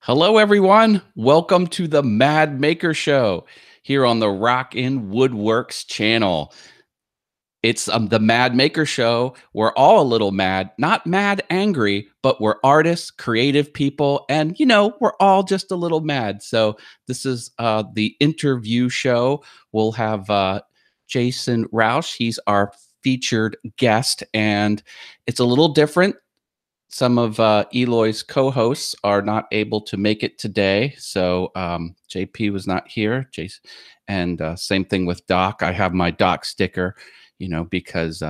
Hello, everyone. Welcome to the Mad Maker Show here on the Rausch Woodworks channel. It's the Mad Maker Show. We're all a little mad, not mad angry, but we're artists, creative people, and we're all just a little mad. So this is the interview show. We'll have Jason Rausch. He's our featured guest, and it's a little different. Some of Eloy's co-hosts are not able to make it today, so JP was not here. Jason, and same thing with Doc. I have my Doc sticker, because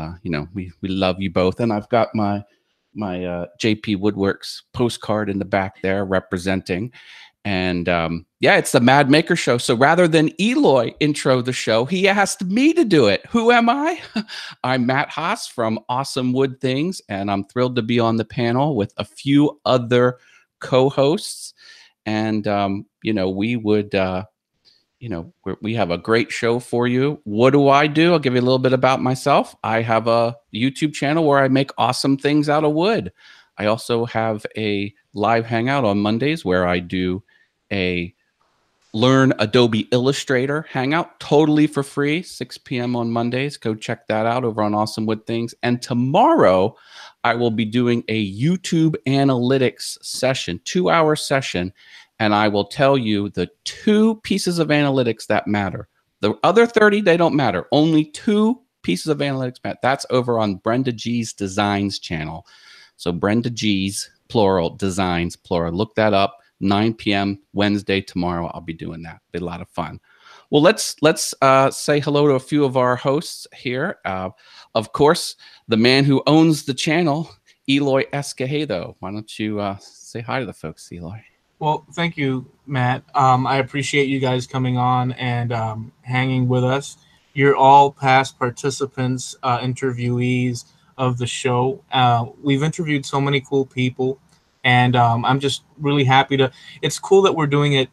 we love you both, and I've got my JP Woodworks postcard in the back there representing. And yeah, it's the Mad Maker Show. So rather than Eloy intro the show, he asked me to do it. Who am I? I'm Matt Haas from Awesome Wood Things, and I'm thrilled to be on the panel with a few other co-hosts. And we would, we have a great show for you. What do? I'll give you a little bit about myself. I have a YouTube channel where I make awesome things out of wood. I also have a live hangout on Mondays where I do a Learn Adobe Illustrator hangout totally for free, 6 p.m. on Mondays. Go check that out over on Awesome Wood Things. And tomorrow I will be doing a YouTube analytics session, 2-hour session, and I will tell you the 2 pieces of analytics that matter. The other 30, they don't matter. Only 2 pieces of analytics matter. That's over on Brenda G's Designs channel. So Brenda G's, plural, Designs, plural. Look that up. 9 p.m. Wednesday tomorrow. I'll be doing that. Be a lot of fun. Well, let's say hello to a few of our hosts here. Of course, the man who owns the channel, Eloy Escojedo. Why don't you say hi to the folks, Eloy? Well, thank you, Matt. I appreciate you guys coming on and hanging with us. You're all past participants, interviewees of the show. We've interviewed so many cool people. And I'm just really happy to. It's cool that we're doing it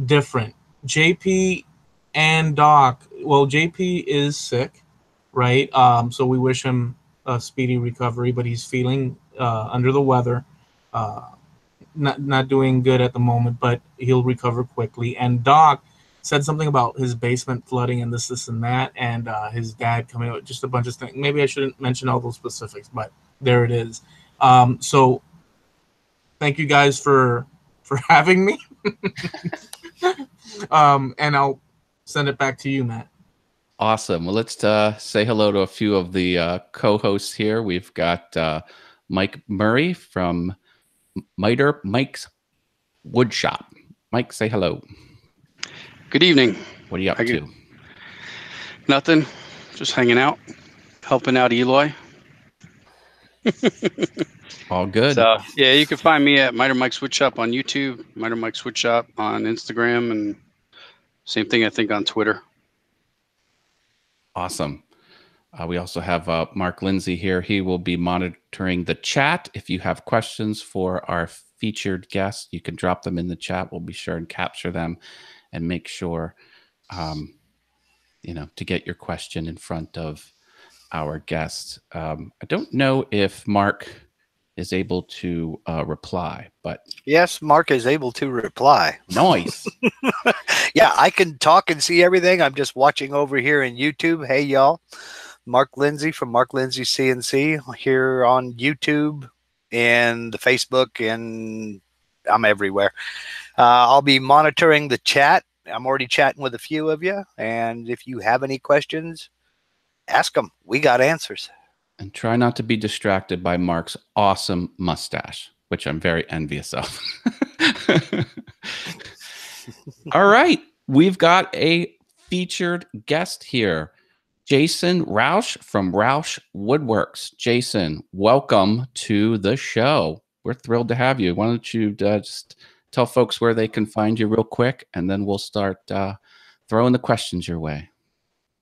different. JP and Doc. Well, JP is sick, right? So we wish him a speedy recovery, but he's feeling under the weather, not doing good at the moment, but he'll recover quickly. And Doc said something about his basement flooding and this and that, and his dad coming out. Just a bunch of things. Maybe I shouldn't mention all those specifics, but there it is. So. Thank you guys for having me. And I'll send it back to you, Matt. Awesome. Well, let's say hello to a few of the co-hosts here. We've got Mike Murray from Mike's Wood Shop. Mike, say hello. Good evening. What are you up to? Nothing. Just hanging out, helping out Eloy. All good. So yeah, you can find me at Miter Mike's Wood Shop on YouTube, Miter Mike's Wood Shop on Instagram, and same thing I think on Twitter. Awesome. We also have Mark Lindsay here. He will be monitoring the chat. If you have questions for our featured guest, you can drop them in the chat. We'll be sure and capture them and make sure, to get your question in front of our guest. I don't know if Mark is able to reply, but yes, Mark is able to reply. Nice. Yeah, I can talk and see everything. I'm just watching over here in YouTube. Hey, y'all. Mark Lindsay from Mark Lindsay CNC here on YouTube and the Facebook, and I'm everywhere. I'll be monitoring the chat. I'm already chatting with a few of you, and if you have any questions, ask them. We got answers. And try not to be distracted by Mark's awesome mustache, which I'm very envious of. All right. We've got a featured guest here, Jason Rausch from Rausch Woodworks. Jason, welcome to the show. We're thrilled to have you. Why don't you just tell folks where they can find you real quick, and then we'll start throwing the questions your way.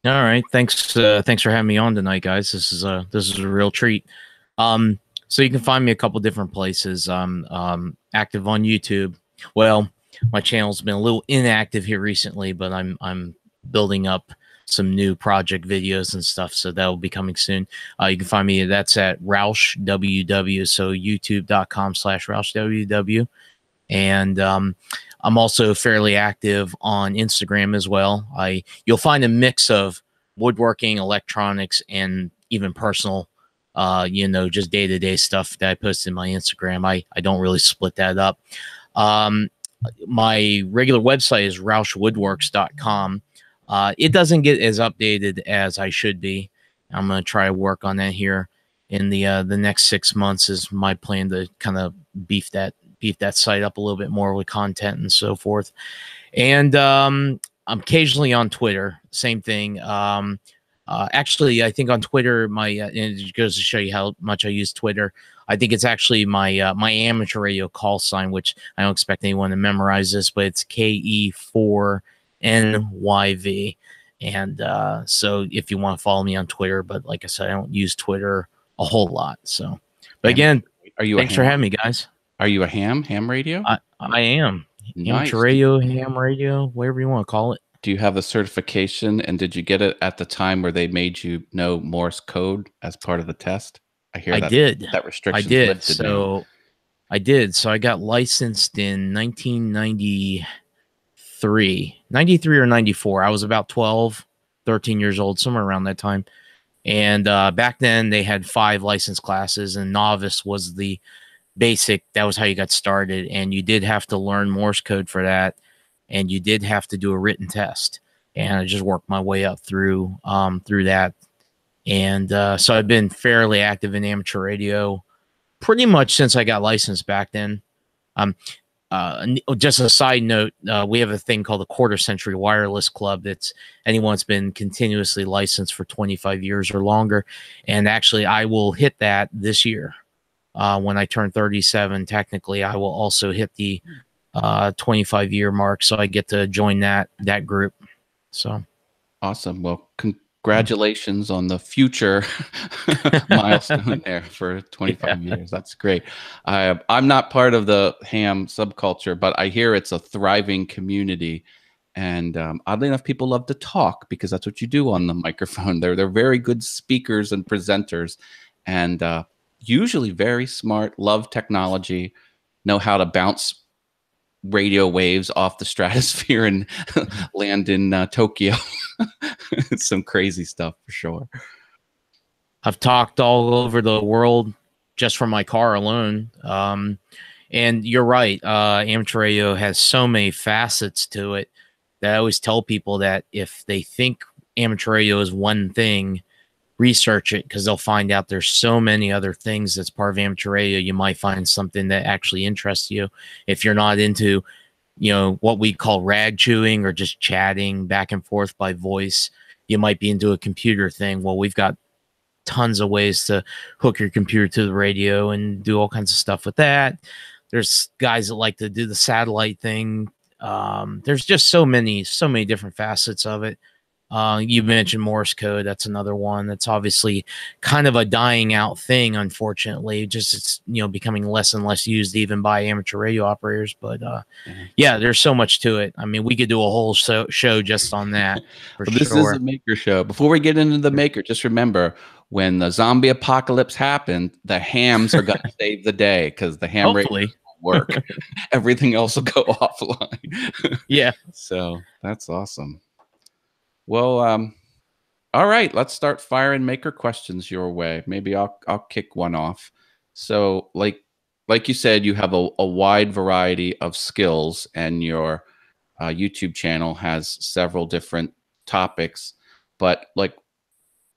All right, thanks for having me on tonight, guys. This is a real treat. So you can find me a couple different places. I'm active on YouTube. Well, my channel's been a little inactive here recently, but I'm building up some new project videos and stuff, so that will be coming soon. You can find me. That's at Rausch WW. So youtube.com/RauschWW. And I'm also fairly active on Instagram as well. You'll find a mix of woodworking, electronics, and even personal, just day-to-day stuff that I post in my Instagram. I don't really split that up. My regular website is RauschWoodworks.com. It doesn't get as updated as I should be. I'm going to try to work on that here in the next 6 months. Is my plan to kind of beef that site up a little bit more with content and so forth. And I'm occasionally on Twitter. Same thing. Actually, I think on Twitter, and it goes to show you how much I use Twitter. I think it's actually my my amateur radio call sign, which I don't expect anyone to memorize this, but it's KE4NYV. And so if you want to follow me on Twitter, but like I said, I don't use Twitter a whole lot. So, but again, thanks for having me, guys. Are you a ham radio? I am. Nice. Amateur radio, ham radio, whatever you want to call it. Do you have the certification, and did you get it at the time where they made you know Morse code as part of the test? I hear I did. That restriction. I did. So I did. So I got licensed in 1993, 93 or 94. I was about 12, 13 years old, somewhere around that time. And back then they had 5 license classes, and novice was the basic. That was how you got started. And you did have to learn Morse code for that. And you did have to do a written test, and I just worked my way up through that. And so I've been fairly active in amateur radio pretty much since I got licensed back then. Just a side note, we have a thing called the Quarter Century Wireless Club. That's anyone that's been continuously licensed for 25 years or longer. And actually, I will hit that this year. When I turn 37, technically, I will also hit the 25-year mark, so I get to join that group. So awesome. Well, congratulations on the future milestone there for 25 years. That's great. I'm not part of the ham subculture, but I hear it's a thriving community. And oddly enough, people love to talk because that's what you do on the microphone. They're very good speakers and presenters, and usually very smart, love technology, know how to bounce radio waves off the stratosphere and land in Tokyo. Some crazy stuff for sure. I've talked all over the world just from my car alone. And you're right. Amateur radio has so many facets to it that I always tell people that if they think amateur radio is one thing, research it, because they'll find out there's so many other things that's part of amateur radio. You might find something that actually interests you. If you're not into, what we call rag chewing or just chatting back and forth by voice, you might be into a computer thing. Well, we've got tons of ways to hook your computer to the radio and do all kinds of stuff with that. There's guys that like to do the satellite thing. There's just so many different facets of it. You mentioned Morse code. That's another one that's obviously kind of a dying out thing, unfortunately. Just it's becoming less and less used even by amateur radio operators. But yeah, there's so much to it. I mean, we could do a whole show just on that. For But this is a maker show. Before we get into the maker, just remember, when the zombie apocalypse happened, the hams are going to save the day, because the ham radio will work. Everything else will go offline. Yeah. So that's awesome. Well, all right, let's start firing maker questions your way. Maybe I'll kick one off. So like you said, you have a wide variety of skills, and your YouTube channel has several different topics. But like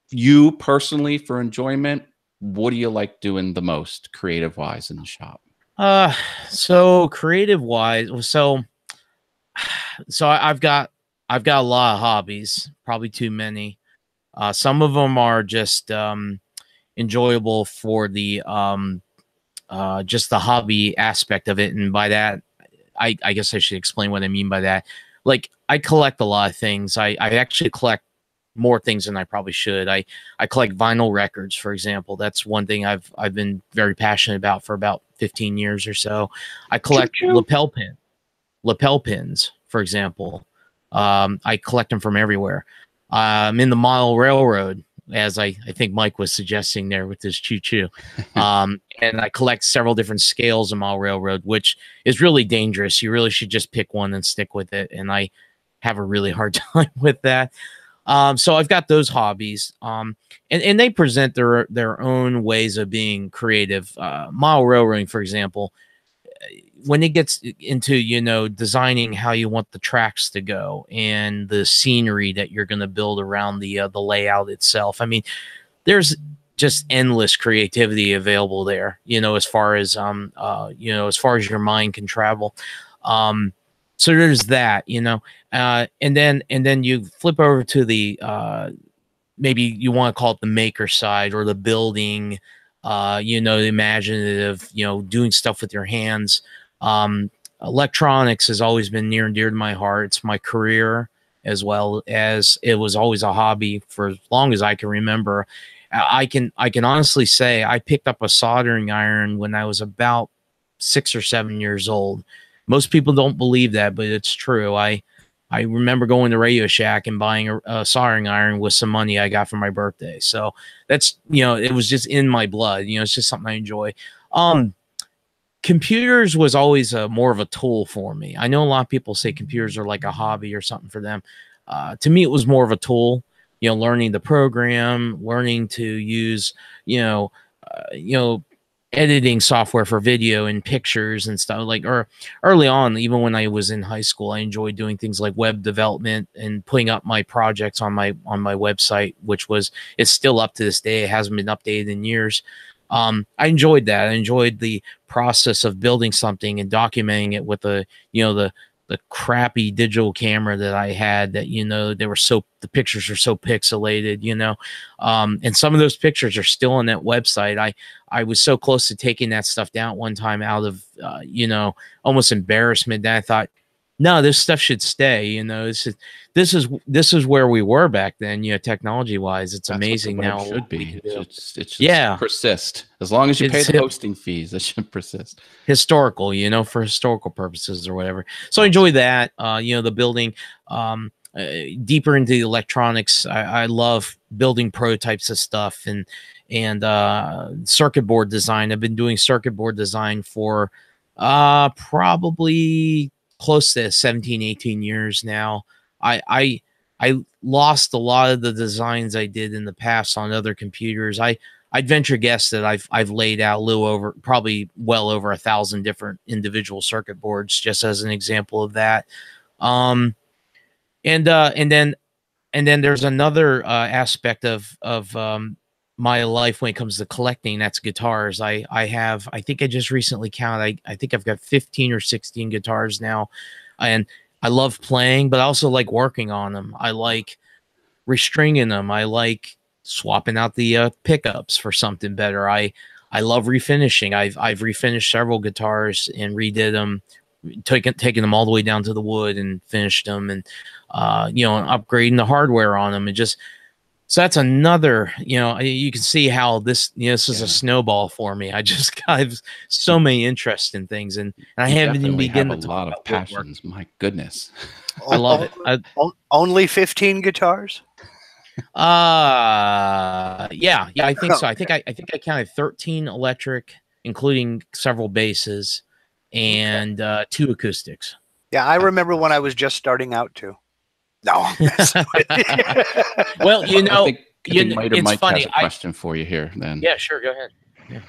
you personally, for enjoyment, what do you like doing the most creative wise in the shop? So creative wise, so I've got a lot of hobbies, probably too many. Some of them are just enjoyable for the just the hobby aspect of it, and by that, I guess I should explain what I mean by that. Like, I collect a lot of things. I actually collect more things than I probably should. I collect vinyl records, for example. That's one thing I've been very passionate about for about 15 years or so. I collect lapel pins, for example. I collect them from everywhere. I'm in the model railroad. as I think Mike was suggesting there with his choo-choo. And I collect several different scales of mile railroad, which is really dangerous. You really should just pick one and stick with it. And I have a really hard time with that. So I've got those hobbies, and they present their own ways of being creative. Mile railroading, for example, when it gets into, you know, designing how you want the tracks to go and the scenery that you're going to build around the layout itself. I mean, there's just endless creativity available there, you know, as far as as far as your mind can travel. So there's that, you know, and then you flip over to the maybe you want to call it the maker side or the building, you know, the imaginative, you know, doing stuff with your hands. Electronics has always been near and dear to my heart. It's my career, as well as it was always a hobby for as long as I can remember. I can honestly say I picked up a soldering iron when I was about 6 or 7 years old. Most people don't believe that, but it's true. I remember going to Radio Shack and buying a soldering iron with some money I got for my birthday. So that's, you know, it was just in my blood. You know, it's just something I enjoy. Computers was always more of a tool for me. I know a lot of people say computers are like a hobby or something for them. To me, it was more of a tool. You know, learning the program, learning to use, editing software for video and pictures and stuff. Like, or early on, even when I was in high school, I enjoyed doing things like web development and putting up my projects on my website, which it's still up to this day. It hasn't been updated in years. I enjoyed that. I enjoyed the process of building something and documenting it with the crappy digital camera that I had, that, you know, the pictures are so pixelated, you know, and some of those pictures are still on that website. I was so close to taking that stuff down one time out of, almost embarrassment, that I thought, no, this stuff should stay. You know, this is where we were back then. You know, technology wise, it's amazing now. It should be. It should persist as long as you pay the hosting fees. It should persist. Historical, you know, for historical purposes or whatever. So I enjoy that. The building. Deeper into the electronics, I love building prototypes of stuff and circuit board design. I've been doing circuit board design for probably close to 17, 18 years now. I lost a lot of the designs I did in the past on other computers. I'd venture guess that I've laid out probably well over 1,000 different individual circuit boards, just as an example of that. And then there's another aspect of my life when it comes to collecting. That's guitars. I think I just recently counted. I think I've got 15 or 16 guitars now, and I love playing, but I also like working on them. I like restringing them. I like swapping out the pickups for something better. I love refinishing. I've refinished several guitars and redid them, taking them all the way down to the wood and finished them, and upgrading the hardware on them. So that's another, you can see how this is a snowball for me. I have so many interests in things, and I haven't even begun to have a lot of passions. My goodness. I love it. Only 15 guitars? Yeah, I think so. I think I counted 13 electric, including several basses and 2 acoustics. Yeah, I remember when I was just starting out too. No. Well, I think Mike has a question for you here. Then. Yeah, sure. Go ahead.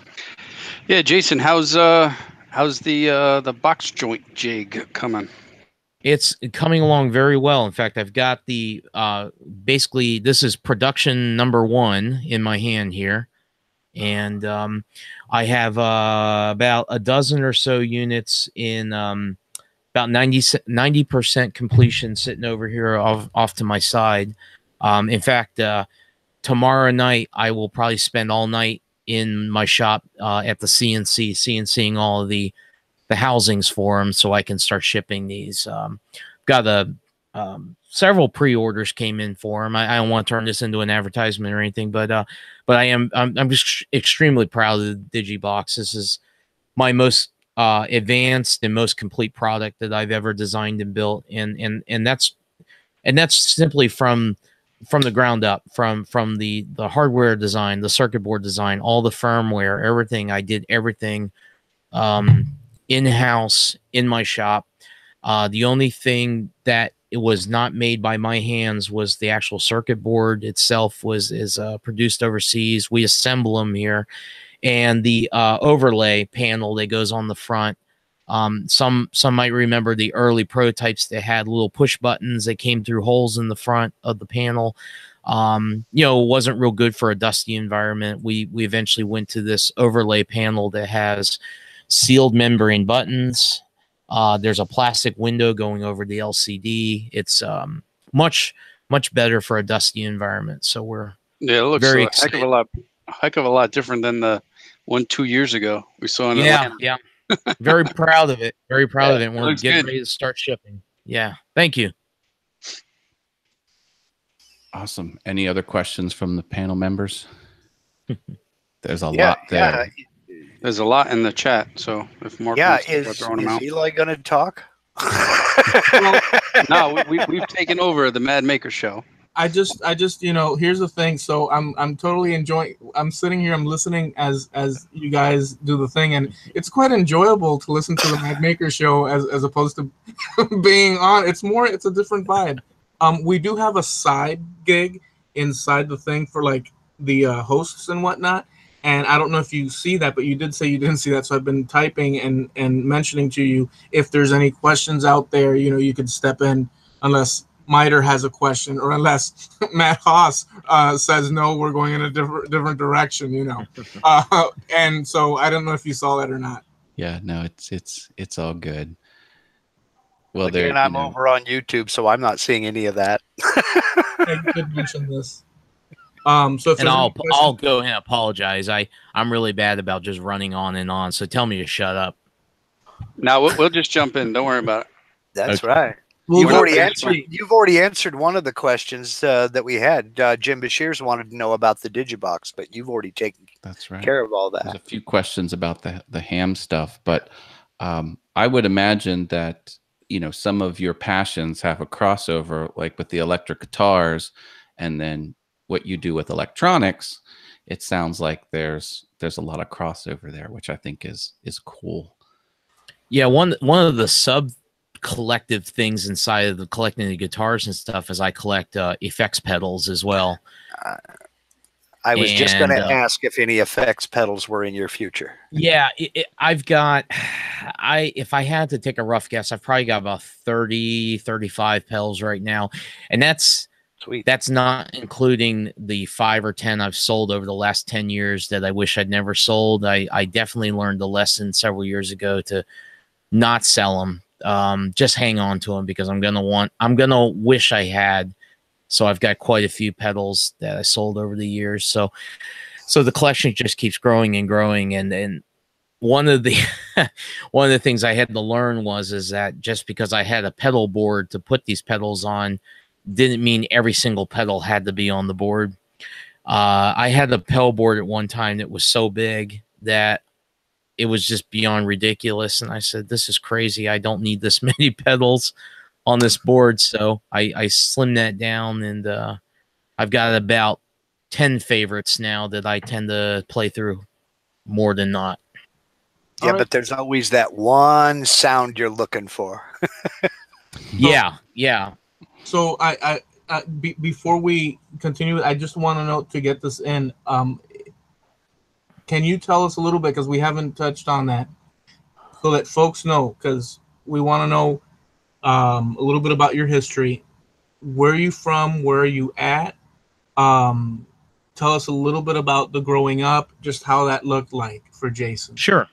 Yeah, Jason, how's the box joint jig coming? It's coming along very well. In fact, I've got the basically this is production number 1 in my hand here, and I have about a dozen or so units in. About 90% completion sitting over here off to my side. In fact, tomorrow night, I will probably spend all night in my shop at the CNCing all of the housings for them so I can start shipping these. Got several pre-orders came in for them. I don't want to turn this into an advertisement or anything, but I'm just extremely proud of the Digibox. This is my most advanced and most complete product that I've ever designed and built, and that's simply from from the ground up, from the hardware design, the circuit board design, all the firmware, everything. I did everything in-house in my shop. The only thing that it was not made by my hands was the actual circuit board itself is produced overseas. We assemble them here, and the overlay panel that goes on the front. Some might remember the early prototypes that had little push buttons that came through holes in the front of the panel. You know, it wasn't real good for a dusty environment. We eventually went to this overlay panel that has sealed membrane buttons. There's a plastic window going over the LCD. It's much better for a dusty environment. So we're it looks very a heck of a lot different than the one 2 years ago we saw in Atlanta. Yeah. Very proud of it. Very proud of it. We're getting good. ready to start shipping. Yeah. Thank you. Awesome. Any other questions from the panel members? There's a lot there. Yeah. There's a lot in the chat, so if Mark wants to start throwing them out. Eli going to talk? Well, no, we've taken over the Mad Maker show. I just, you know, here's the thing. So I'm totally enjoying. I'm sitting here. I'm listening as you guys do the thing, and it's quite enjoyable to listen to the Mad Maker show as opposed to being on. It's a different vibe. We do have a side gig inside the thing for like the hosts and whatnot. And I don't know if you see that, but you did say you didn't see that. So I've been typing and mentioning to you if there's any questions out there. You know, you could step in unless Miter has a question, or unless Matt Haas says no, we're going in a different direction, you know. And so I don't know if you saw that or not. Yeah, no, it's all good. Well, again, I'm over on YouTube, so I'm not seeing any of that. I did mention this. So if I'll go and apologize. I'm really bad about just running on and on. So tell me to shut up. Now we'll just jump in. Don't worry about it. That's right. Well, You've already answered one of the questions that we had. Jim Bashirs wanted to know about the Digibox, but you've already taken care of all that. There's a few questions about the ham stuff, but I would imagine that, you know, some of your passions have a crossover, like with the electric guitars, and then what you do with electronics. It sounds like there's a lot of crossover there, which I think is cool. Yeah, one of the sub collective things inside of the collecting the guitars and stuff is I collect effects pedals as well. I was just going to ask if any effects pedals were in your future. Yeah, I've got, if I had to take a rough guess, I've probably got about 30, 35 pedals right now. And that's sweet. That's not including the 5 or 10 I've sold over the last 10 years that I wish I'd never sold. I definitely learned the lesson several years ago to not sell them. Just hang on to them, because I'm gonna wish I had. So I've got quite a few pedals that I sold over the years. So the collection just keeps growing and growing. And one of the one of the things I had to learn is that just because I had a pedal board to put these pedals on didn't mean every single pedal had to be on the board. I had a pedal board at one time that was so big that it was just beyond ridiculous. And I said, this is crazy. I don't need this many pedals on this board. So I slimmed that down, and I've got about 10 favorites now that I tend to play through more than not. Yeah, but there's always that one sound you're looking for. Yeah. So before we continue, I just want to know, to get this in, can you tell us a little bit, because we haven't touched on that, so that folks know, because we want to know a little bit about your history. Where are you from? Where are you at? Tell us a little bit about the growing up, just how that looked like for Jason. Sure.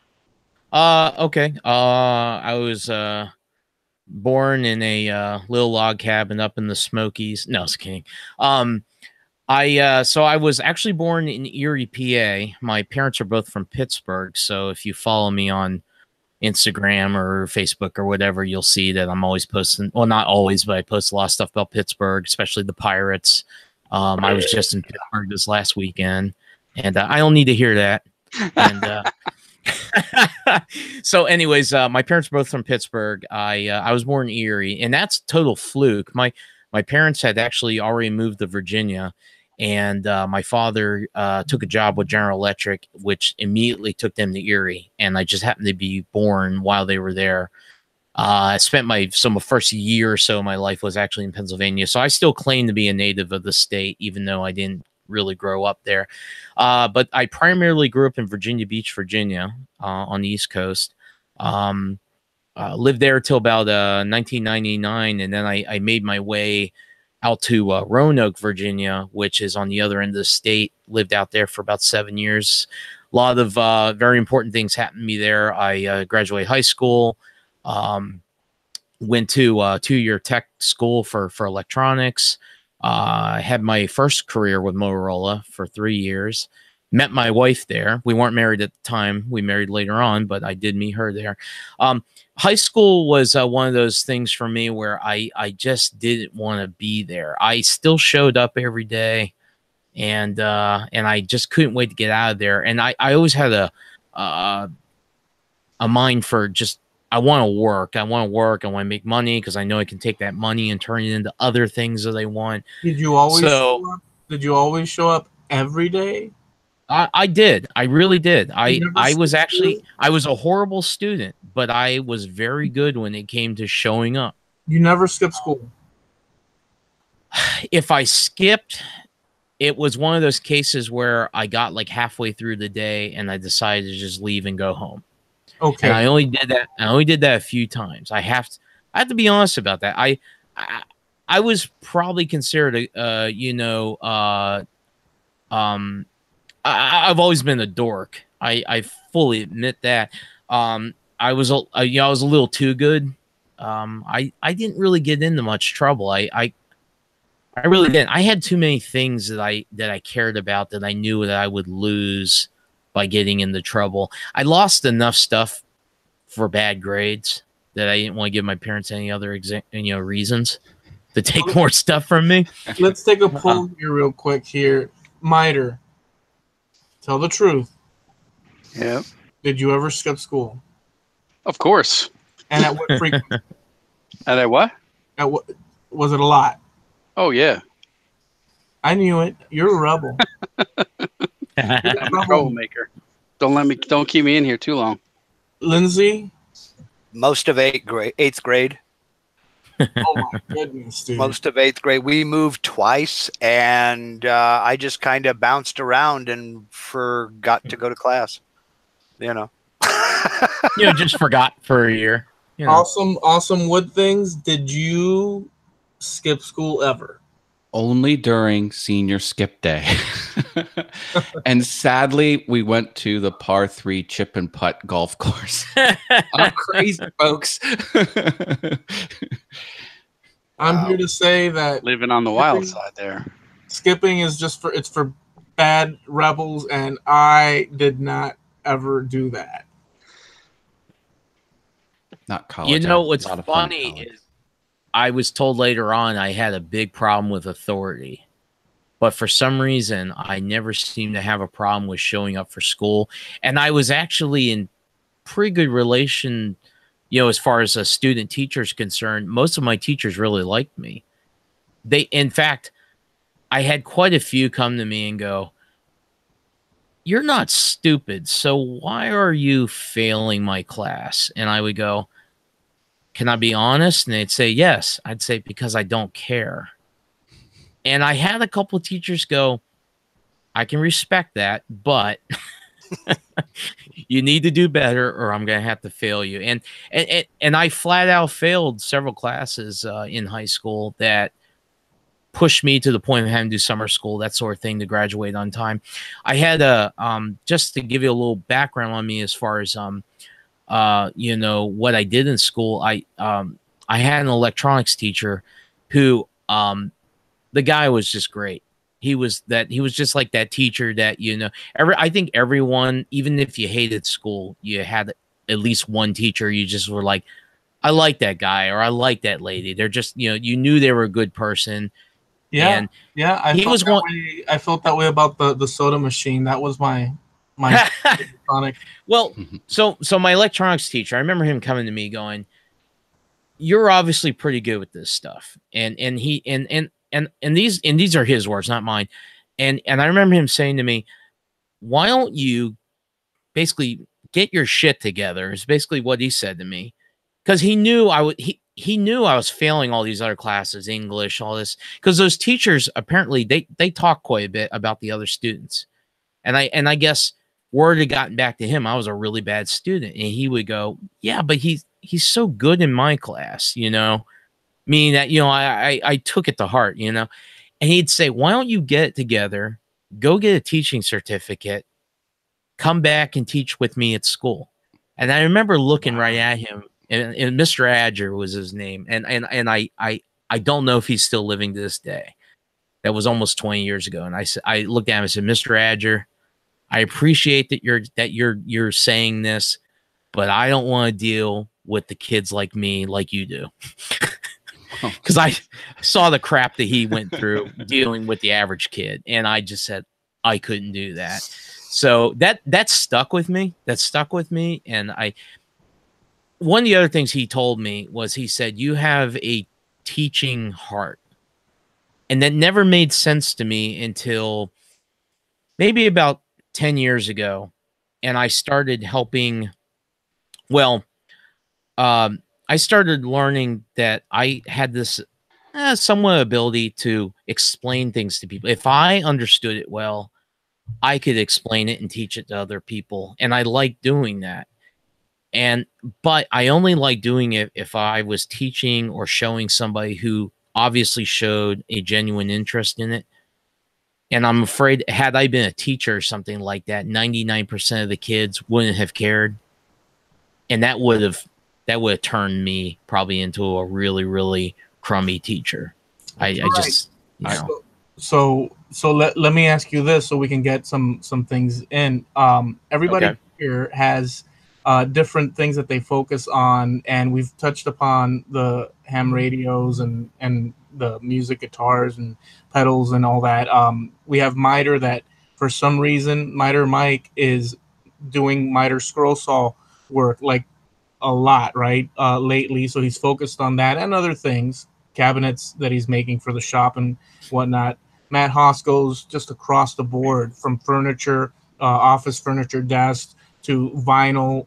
Okay. I was born in a little log cabin up in the Smokies. No, I was kidding. So I was actually born in Erie, PA. My parents are both from Pittsburgh. So if you follow me on Instagram or Facebook or whatever, you'll see that I'm always posting. Well, not always, but I post a lot of stuff about Pittsburgh, especially the Pirates. I was just in Pittsburgh this last weekend, and I don't need to hear that. And so anyways, my parents are both from Pittsburgh. I was born in Erie, and that's total fluke. My parents had actually already moved to Virginia, and my father took a job with General Electric, which immediately took them to Erie, and I just happened to be born while they were there. I spent my first year or so of my life was actually in Pennsylvania, so I still claim to be a native of the state, even though I didn't really grow up there. But I primarily grew up in Virginia Beach, Virginia, on the East Coast. Lived there till about 1999, and then I made my way out to Roanoke, Virginia, which is on the other end of the state. Lived out there for about 7 years. A lot of very important things happened to me there. I graduated high school. Went to a 2-year tech school for electronics. Had my first career with Motorola for 3 years. Met my wife there. We weren't married at the time. We married later on, but I did meet her there. High school was one of those things for me where I just didn't want to be there. I still showed up every day, and I just couldn't wait to get out of there. And I always had a mind for just, I want to work. I want to make money because I know I can take that money and turn it into other things that I want. Did you always show up? Did you always show up every day? I did. I really did. I was a horrible student, but I was very good when it came to showing up. You never skipped school? If I skipped, it was one of those cases where I got like halfway through the day and I decided to just leave and go home. Okay. And I only did that a few times. I have to be honest about that. I was probably considered I've always been a dork. I fully admit that. I was a little too good. I didn't really get into much trouble. I really didn't. I had too many things that I cared about that I knew that I would lose by getting into trouble. I lost enough stuff for bad grades that I didn't want to give my parents any other reasons to take more stuff from me. Let's take a poll here real quick here. Miter, tell the truth. Yeah. Did you ever skip school? Of course. And at what frequency? At what? At what? Was it a lot? Oh yeah. I knew it. You're a rebel. I'm a troublemaker. Don't keep me in here too long. Lindsay? Most of eighth grade. Oh my goodness, dude. Most of eighth grade. We moved twice, and I just kind of bounced around and forgot to go to class. Just forgot for a year. Awesome wood things. Did you skip school ever? Only during senior skip day. And sadly, we went to the par 3 chip and putt golf course. I'm crazy, folks. I'm here to say that living on the wild side there. Skipping is it's for bad rebels, and I did not ever do that. Not college. What's funny is I was told later on I had a big problem with authority. But for some reason, I never seemed to have a problem with showing up for school. And I was actually in pretty good relation, as far as a student teacher is concerned. Most of my teachers really liked me. In fact, I had quite a few come to me and go, "You're not stupid, so why are you failing my class?" And I would go, "Can I be honest?" And they'd say, "Yes." I'd say, "Because I don't care." And I had a couple of teachers go, "I can respect that, but you need to do better or I'm going to have to fail you." And I flat out failed several classes in high school that pushed me to the point of having to do summer school, that sort of thing, to graduate on time. I had just to give you a little background on me as far as what I did in school. I had an electronics teacher who the guy was just great. He was just like that teacher that, I think everyone, even if you hated school, you had at least one teacher you just were like, "I like that guy," or "I like that lady." They're just, you knew they were a good person. Yeah. I felt that way about the soda machine. That was my electronic. Well, so my electronics teacher, I remember him coming to me going, you're obviously pretty good with this stuff. And these are his words, not mine. And I remember him saying to me, why don't you basically get your shit together, is basically what he said to me. Because he knew I would he knew I was failing all these other classes, English, all this. Because those teachers apparently they talk quite a bit about the other students. And I guess word had gotten back to him. I was a really bad student. And he would go, yeah, but he's so good in my class, you know. Meaning that, you know, I took it to heart, you know. And he'd say, why don't you get it together, go get a teaching certificate, come back and teach with me at school. And I remember looking right at him, and Mr. Adger was his name. And I don't know if he's still living to this day. That was almost 20 years ago. And I looked at him and said, Mr. Adger, I appreciate that you're saying this, but I don't want to deal with the kids like me, like you do. Because I saw the crap that he went through dealing with the average kid. And I just said, I couldn't do that. So that stuck with me. That stuck with me. And one of the other things he told me was, he said, you have a teaching heart. And that never made sense to me until maybe about 10 years ago. And I started helping. Well, I started learning that I had this somewhat ability to explain things to people. If I understood it well, I could explain it and teach it to other people. And I like doing that. But I only like doing it if I was teaching or showing somebody who obviously showed a genuine interest in it. And I'm afraid, had I been a teacher or something like that, 99% of the kids wouldn't have cared. And that would have turned me probably into a really, really crummy teacher. I just, you know. So let me ask you this, so we can get some things in. Everybody here has different things that they focus on, and we've touched upon the ham radios and the music guitars and pedals and all that. We have Miter, that for some reason Miter Mike is doing Miter scroll saw work like a lot, right? Lately, so he's focused on that and other things, cabinets that he's making for the shop and whatnot. Matt Hoskell's just across the board, from furniture, office furniture, desks, to vinyl,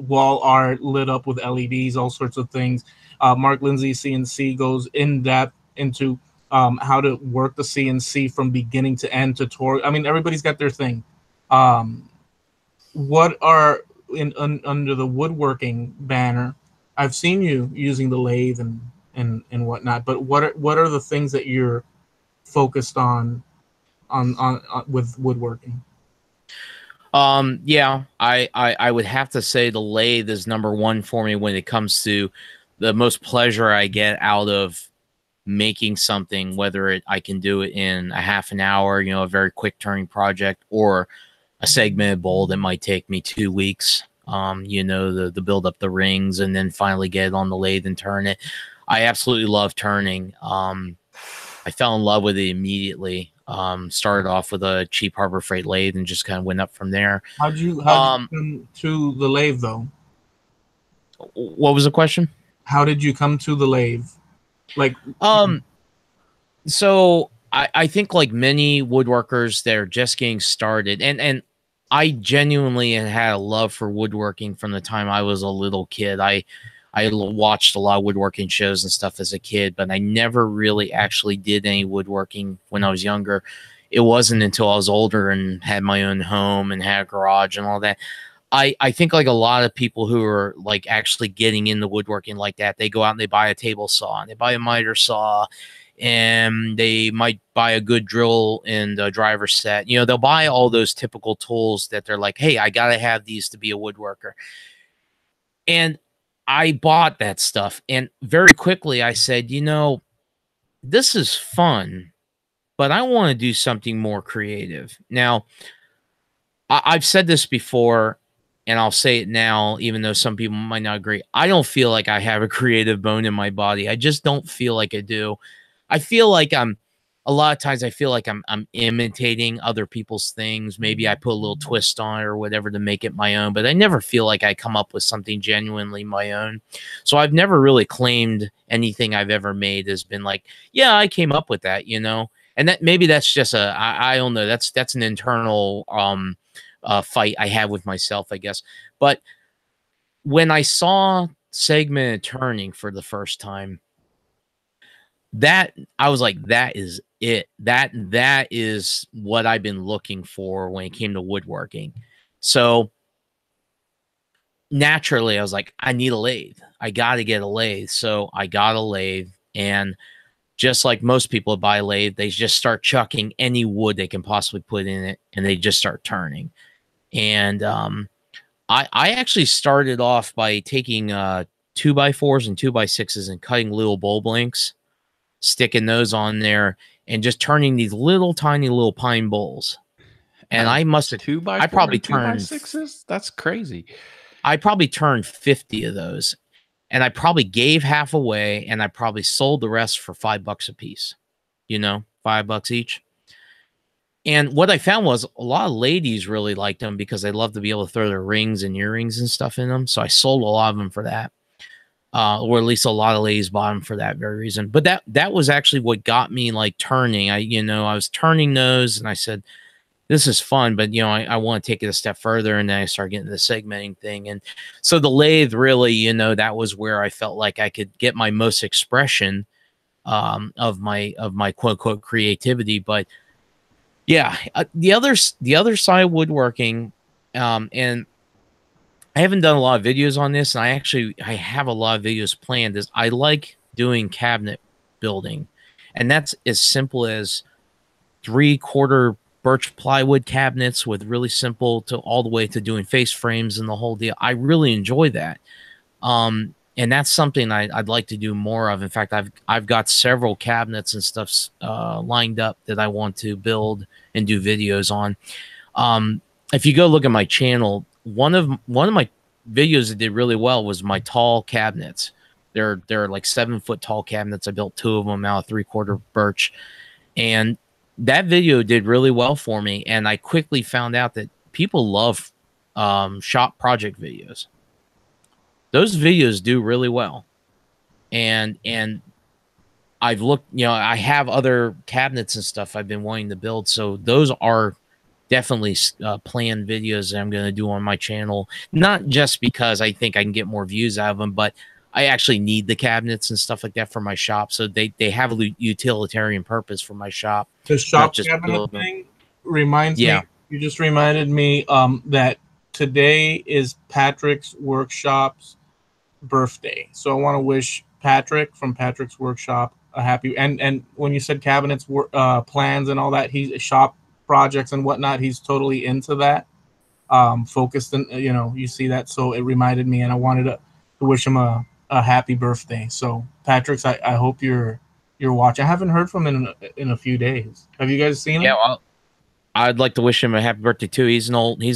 wall art lit up with LEDs, all sorts of things. Mark Lindsay CNC goes in depth into how to work the CNC from beginning to end, tutorial. I mean, everybody's got their thing. What are under the woodworking banner? I've seen you using the lathe and whatnot, but what are the things that you're focused on with woodworking? Yeah, I would have to say the lathe is number one for me when it comes to the most pleasure I get out of making something, whether I can do it in a half an hour, you know, a very quick turning project, or a segmented bowl that might take me 2 weeks. You know, the build up the rings and then finally get it on the lathe and turn it. I absolutely love turning. I fell in love with it immediately. Started off with a cheap Harbor Freight lathe and just kind of went up from there. How'd you come to the lathe, though? What was the question? How did you come to the lathe? So I think, like many woodworkers, they're just getting started, and I genuinely had a love for woodworking from the time I was a little kid. I watched a lot of woodworking shows and stuff as a kid, but I never really actually did any woodworking when I was younger. It wasn't until I was older and had my own home and had a garage and all that. I think, like a lot of people who are like actually getting into woodworking like that, they go out and they buy a table saw and they buy a miter saw, and they might buy a good drill and a driver set. You know, they'll buy all those typical tools that they're like, hey, I got to have these to be a woodworker. And I bought that stuff. And very quickly I said, you know, this is fun, but I want to do something more creative. Now, I've said this before, and I'll say it now, even though some people might not agree. I don't feel like I have a creative bone in my body. I just don't feel like I do. I feel like I'm a lot of times I feel like I'm imitating other people's things. Maybe I put a little twist on it or whatever to make it my own, but I never feel like I come up with something genuinely my own. So I've never really claimed anything I've ever made has been like, yeah, I came up with that, you know. And that maybe that's just I don't know. That's an internal fight I have with myself, I guess. But when I saw segmented turning for the first time, that I was like, that is it. That is what I've been looking for when it came to woodworking. So naturally I was like, I need a lathe. I got to get a lathe. So I got a lathe, and just like most people buy a lathe, they just start chucking any wood they can possibly put in it, and they just start turning. And I actually started off by taking 2x4s and 2x6s and cutting little bowl blanks, sticking those on there, and just turning these little tiny little pine bowls. And I must have 2x4 I probably and turned 2x6s. That's crazy. I probably turned 50 of those, and I probably gave half away, and I probably sold the rest for $5 a piece. You know, $5 each. And what I found was a lot of ladies really liked them because they love to be able to throw their rings and earrings and stuff in them. So I sold a lot of them for that. Or at least a lot of ladies bought them for that very reason. But that was actually what got me like turning. I was turning those, and I said, this is fun, but I want to take it a step further. And then I started getting the segmenting thing. And so the lathe really, that was where I felt like I could get my most expression of my quote unquote creativity. But yeah, the other side of woodworking, and I haven't done a lot of videos on this, and I have a lot of videos planned, is I like doing cabinet building. And that's as simple as 3/4 birch plywood cabinets with really simple to all the way to doing face frames and the whole deal. I really enjoy that. And that's something I'd like to do more of. In fact, I've got several cabinets and stuff lined up that I want to build and do videos on. If you go look at my channel, one of my videos that did really well was my tall cabinets. They're like 7-foot tall cabinets. I built 2 of them out of 3/4 birch, and that video did really well for me. And I quickly found out that people love shop project videos. Those videos do really well. And I've looked, I have other cabinets and stuff I've been wanting to build. So those are definitely planned videos that I'm going to do on my channel. Not just because I think I can get more views out of them, but I actually need the cabinets and stuff like that for my shop. So they have a utilitarian purpose for my shop. The shop cabinet thing reminds me, you just reminded me that today is Patrick's Workshop's birthday. So I want to wish Patrick from Patrick's Workshop a happy, and when you said cabinets, plans and all that, he's shop projects and whatnot, he's totally into that, focused, and you see that. So it reminded me, and I wanted to wish him a happy birthday. So Patrick's, I hope you're watching. I haven't heard from him in a few days. Have you guys seen him? Yeah, well, I'd like to wish him a happy birthday too. He's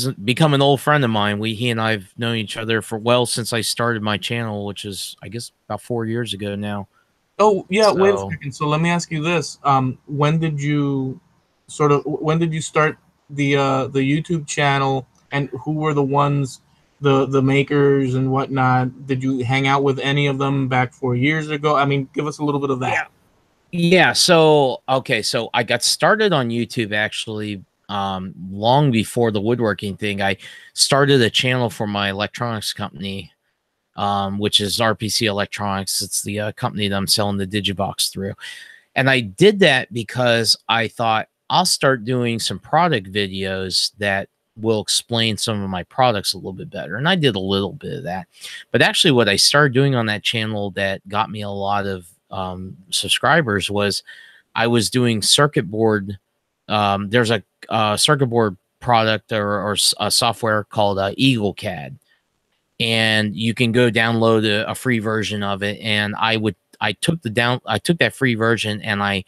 become an old friend of mine. He and I've known each other since I started my channel, which is I guess about 4 years ago now. Oh yeah, wait a second. So let me ask you this: when did you start the YouTube channel, and who were the ones, the makers and whatnot? Did you hang out with any of them back 4 years ago? I mean, give us a little bit of that. Yeah. So I got started on YouTube actually long before the woodworking thing. I started a channel for my electronics company, which is RPC Electronics. It's the company that I'm selling the Digibox through. And I did that because I thought I'll start doing some product videos that will explain some of my products a little bit better. And I did a little bit of that. But actually what I started doing on that channel that got me a lot of subscribers was I was doing circuit board. There's a circuit board product or a software called EagleCAD. And you can go download a free version of it. And I took that free version and I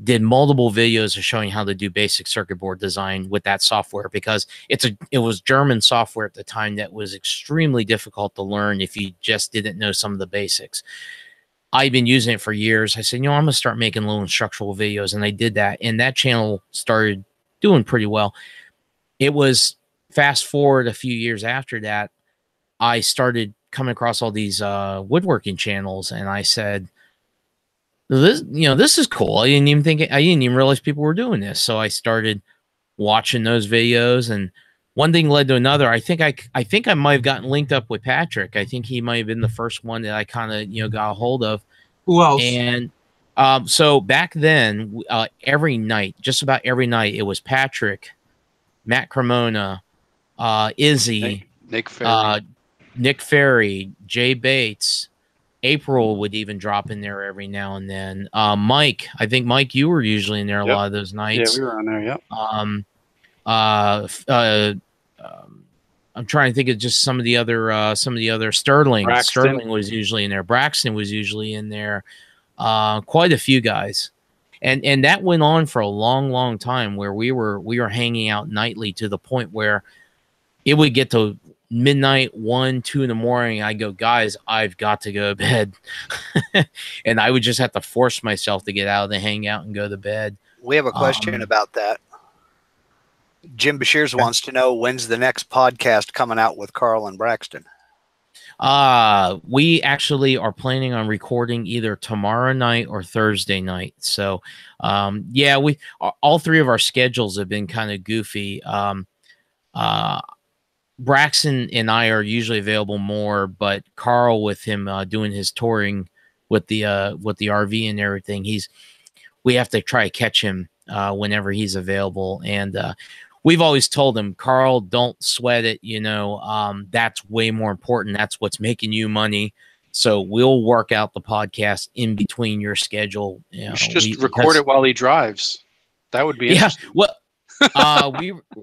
did multiple videos of showing how to do basic circuit board design with that software, because it was German software at the time that was extremely difficult to learn if you just didn't know some of the basics. I've been using it for years. I said, I'm gonna start making little instructional videos, and I did that, and that channel started doing pretty well. It was fast forward a few years after that, I started coming across all these woodworking channels, and I said, this is cool. I didn't even realize people were doing this. So I started watching those videos, and one thing led to another. I think I might have gotten linked up with Patrick. I think he might have been the first one that I kind of got a hold of. Who else? And so back then, every night, just about every night, it was Patrick, Matt Cremona, Izzy, Nick Ferry, Jay Bates. April would even drop in there every now and then. Mike, I think Mike, you were usually in there a lot of those nights. Yeah, we were on there. Yep. I'm trying to think of just some of the other Sterling. Braxton. Sterling was usually in there. Braxton was usually in there. Quite a few guys, and that went on for a long, long time where we were hanging out nightly to the point where it would get to midnight, 1, 2 in the morning. I go, guys, I've got to go to bed. And I would just have to force myself to get out of the hangout and go to bed. We have a question about that. Jim Bashirs wants to know, when's the next podcast coming out with Carl and Braxton? We actually are planning on recording either tomorrow night or Thursday night. So, yeah, all three of our schedules have been kind of goofy. Braxton and I are usually available more, but Carl, with him doing his touring with the RV and everything, we have to try to catch him whenever he's available. And we've always told him, Carl, don't sweat it. That's way more important. That's what's making you money. So we'll work out the podcast in between your schedule. You should just record it while he drives. That would be interesting. Well,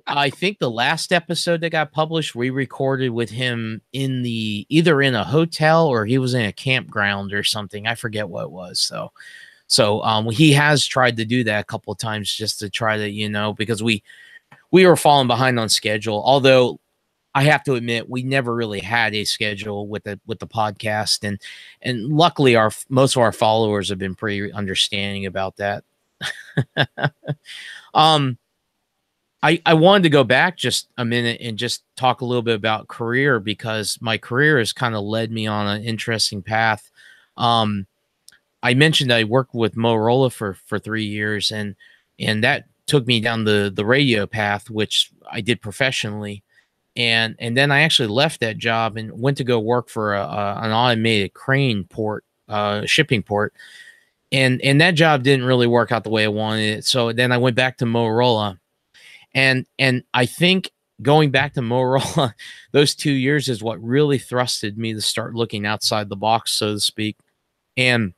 I think the last episode that got published, we recorded with him either in a hotel or he was in a campground or something. I forget what it was. So he has tried to do that a couple of times just to try to, because we were falling behind on schedule. Although I have to admit, we never really had a schedule with the podcast, and luckily most of our followers have been pretty understanding about that. I wanted to go back just a minute and just talk a little bit about career, because my career has kind of led me on an interesting path. I mentioned I worked with Motorola for 3 years, and that took me down the radio path, which I did professionally. And then I actually left that job and went to go work for an automated crane port, shipping port. And that job didn't really work out the way I wanted it. So then I went back to Motorola. And I think going back to Motorola, those 2 years is what really thrusted me to start looking outside the box, so to speak. And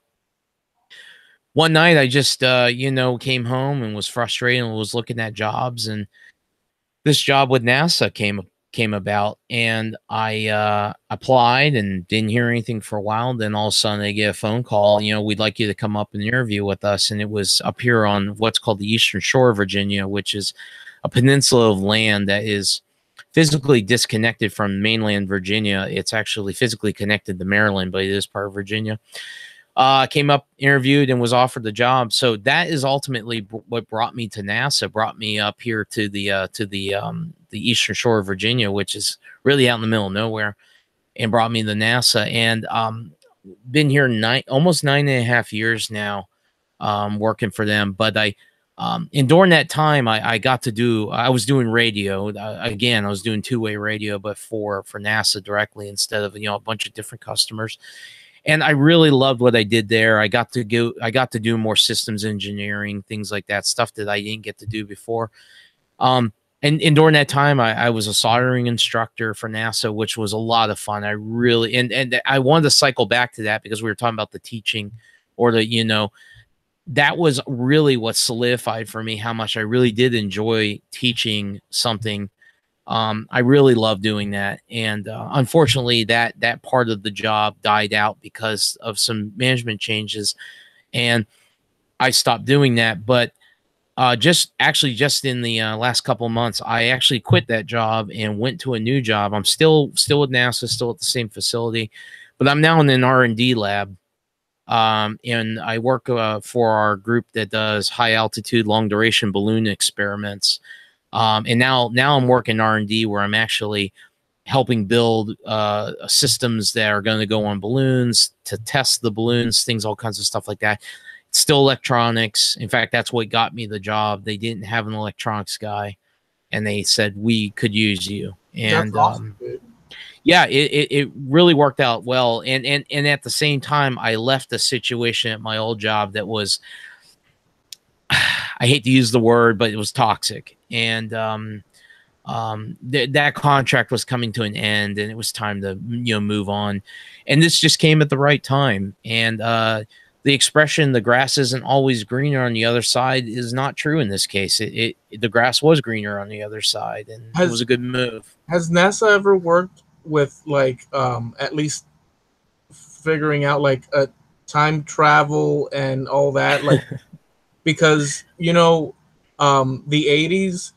one night I just, came home and was frustrated and was looking at jobs. And this job with NASA came about, and I applied and didn't hear anything for a while. Then all of a sudden I get a phone call, we'd like you to come up and interview with us. And it was up here on what's called the Eastern Shore of Virginia, which is a peninsula of land that is physically disconnected from mainland Virginia. It's actually physically connected to Maryland, but it is part of Virginia. Came up, interviewed, and was offered the job. So that is ultimately what brought me to NASA, brought me up here to the Eastern Shore of Virginia, which is really out in the middle of nowhere, and brought me to NASA. And been here almost 9.5 years now, working for them. But and during that time, I was doing radio. Again, I was doing two-way radio, but for NASA directly instead of, a bunch of different customers. And I really loved what I did there. I got to do more systems engineering, things like that, stuff that I didn't get to do before. And during that time, I was a soldering instructor for NASA, which was a lot of fun. I really, and I wanted to cycle back to that because we were talking about the teaching, or that was really what solidified for me how much I really did enjoy teaching something. I really love doing that. And unfortunately, that part of the job died out because of some management changes, and I stopped doing that. But just in the last couple of months, I actually quit that job and went to a new job. I'm still with NASA, still at the same facility, but I'm now in an R&D lab. And I work for our group that does high altitude, long duration balloon experiments. And now I'm working R&D where I'm actually helping build systems that are going to go on balloons to test the balloons, things, all kinds of stuff like that. It's still electronics. In fact, that's what got me the job. They didn't have an electronics guy, and they said we could use you. And That's awesome, yeah, it really worked out well. And at the same time, I left a situation at my old job that was, I hate to use the word, but it was toxic. And that contract was coming to an end, and it was time to move on. And this just came at the right time. And the expression "the grass isn't always greener on the other side" is not true in this case. The grass was greener on the other side, and it was a good move. Has NASA ever worked with at least figuring out time travel and all that? Because the 80s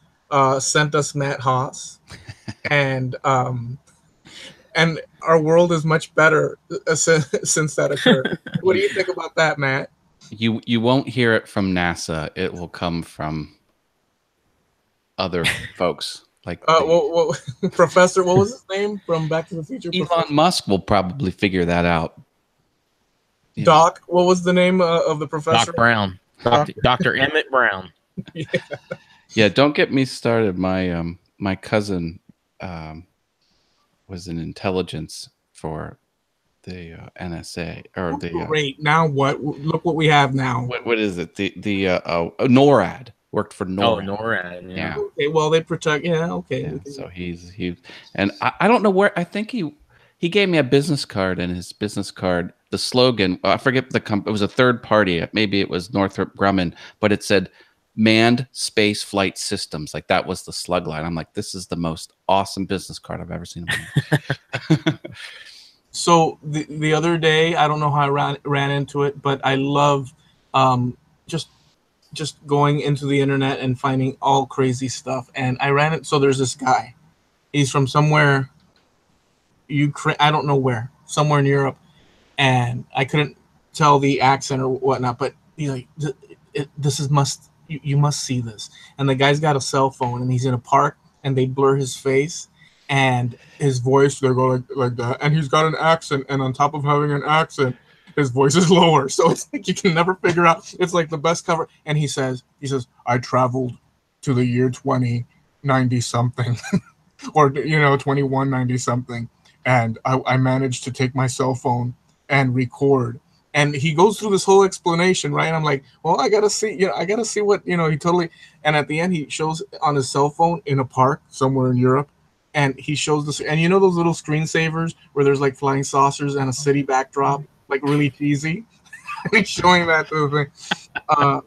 sent us Matt Haas, and our world is much better since that occurred. What do you think about that, Matt? You won't hear it from NASA. It will come from other folks. Professor, what was his name from Back to the Future? Elon Musk will probably figure that out. Doc, what was the name of the professor? Doc Brown. Dr. Emmett Brown. Yeah, don't get me started. My cousin was in intelligence for the NSA or Great. Now what? Look what we have now. What is it? The NORAD. Worked for NORAD. Oh, NORAD. Yeah. Okay. Well, they protect. Yeah. Okay. Yeah, so he and I don't know where. I think he gave me a business card, and his business card, the slogan, I forget the company. It was a third party. Maybe it was Northrop Grumman, but it said "Manned Space Flight Systems." Like that was the slug line. I'm like, this is the most awesome business card I've ever seen. So the other day, I don't know how I ran into it, but I love just going into the internet and finding all crazy stuff. And I ran it. So there's this guy. He's from somewhere, Ukraine. I don't know where. Somewhere in Europe, and I couldn't tell the accent or whatnot. But he's like, you must see this. And the guy's got a cell phone, and he's in a park, and they blur his face and his voice. They go like that, and he's got an accent. And on top of having an accent, his voice is lower, so it's like you can never figure out. It's like the best cover. And he says, I traveled to the year 2090 something, or 2190 something, and I managed to take my cell phone and record. And he goes through this whole explanation, right? And I'm like, well, I gotta see what he totally. And at the end, he shows on his cell phone in a park somewhere in Europe, and he shows this. And those little screensavers where there's like flying saucers and a city backdrop. Like really cheesy. He's showing that to the thing.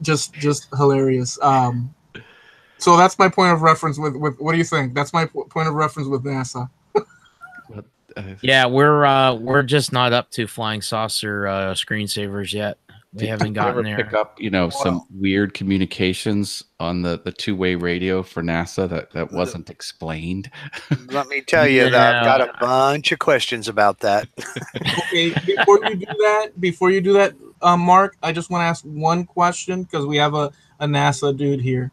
Just hilarious. So that's my point of reference with what do you think? That's my point of reference with NASA. Yeah, we're just not up to flying saucer screensavers yet. We haven't gotten there. Pick up, some weird communications on the two-way radio for NASA that wasn't explained. Let me tell you that I've got a bunch of questions about that. Okay, before you do that, Mark, I just want to ask one question because we have a NASA dude here.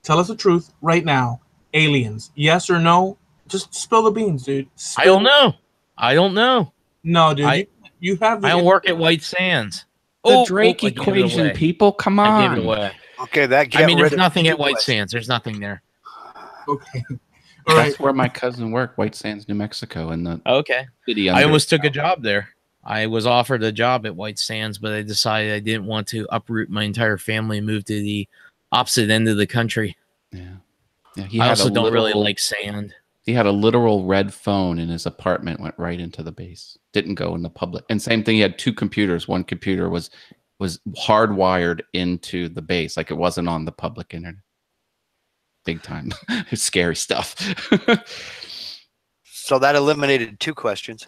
Tell us the truth right now. Aliens, yes or no? Just spill the beans, dude. I don't know. No, dude. You have. I don't work at White Sands. The Drake equation, people, come on. I gave it away. Okay, there's nothing at White Sands. There's nothing there. Okay. All right. That's where my cousin worked, White Sands, New Mexico, in the city. I almost took a job there. I was offered a job at White Sands, but I decided I didn't want to uproot my entire family and move to the opposite end of the country. Yeah. I also don't really like sand. He had a literal red phone in his apartment, went right into the base, didn't go in the public. And same thing, he had two computers. One computer was hardwired into the base, like it wasn't on the public internet. Big time. Scary stuff. So that eliminated two questions.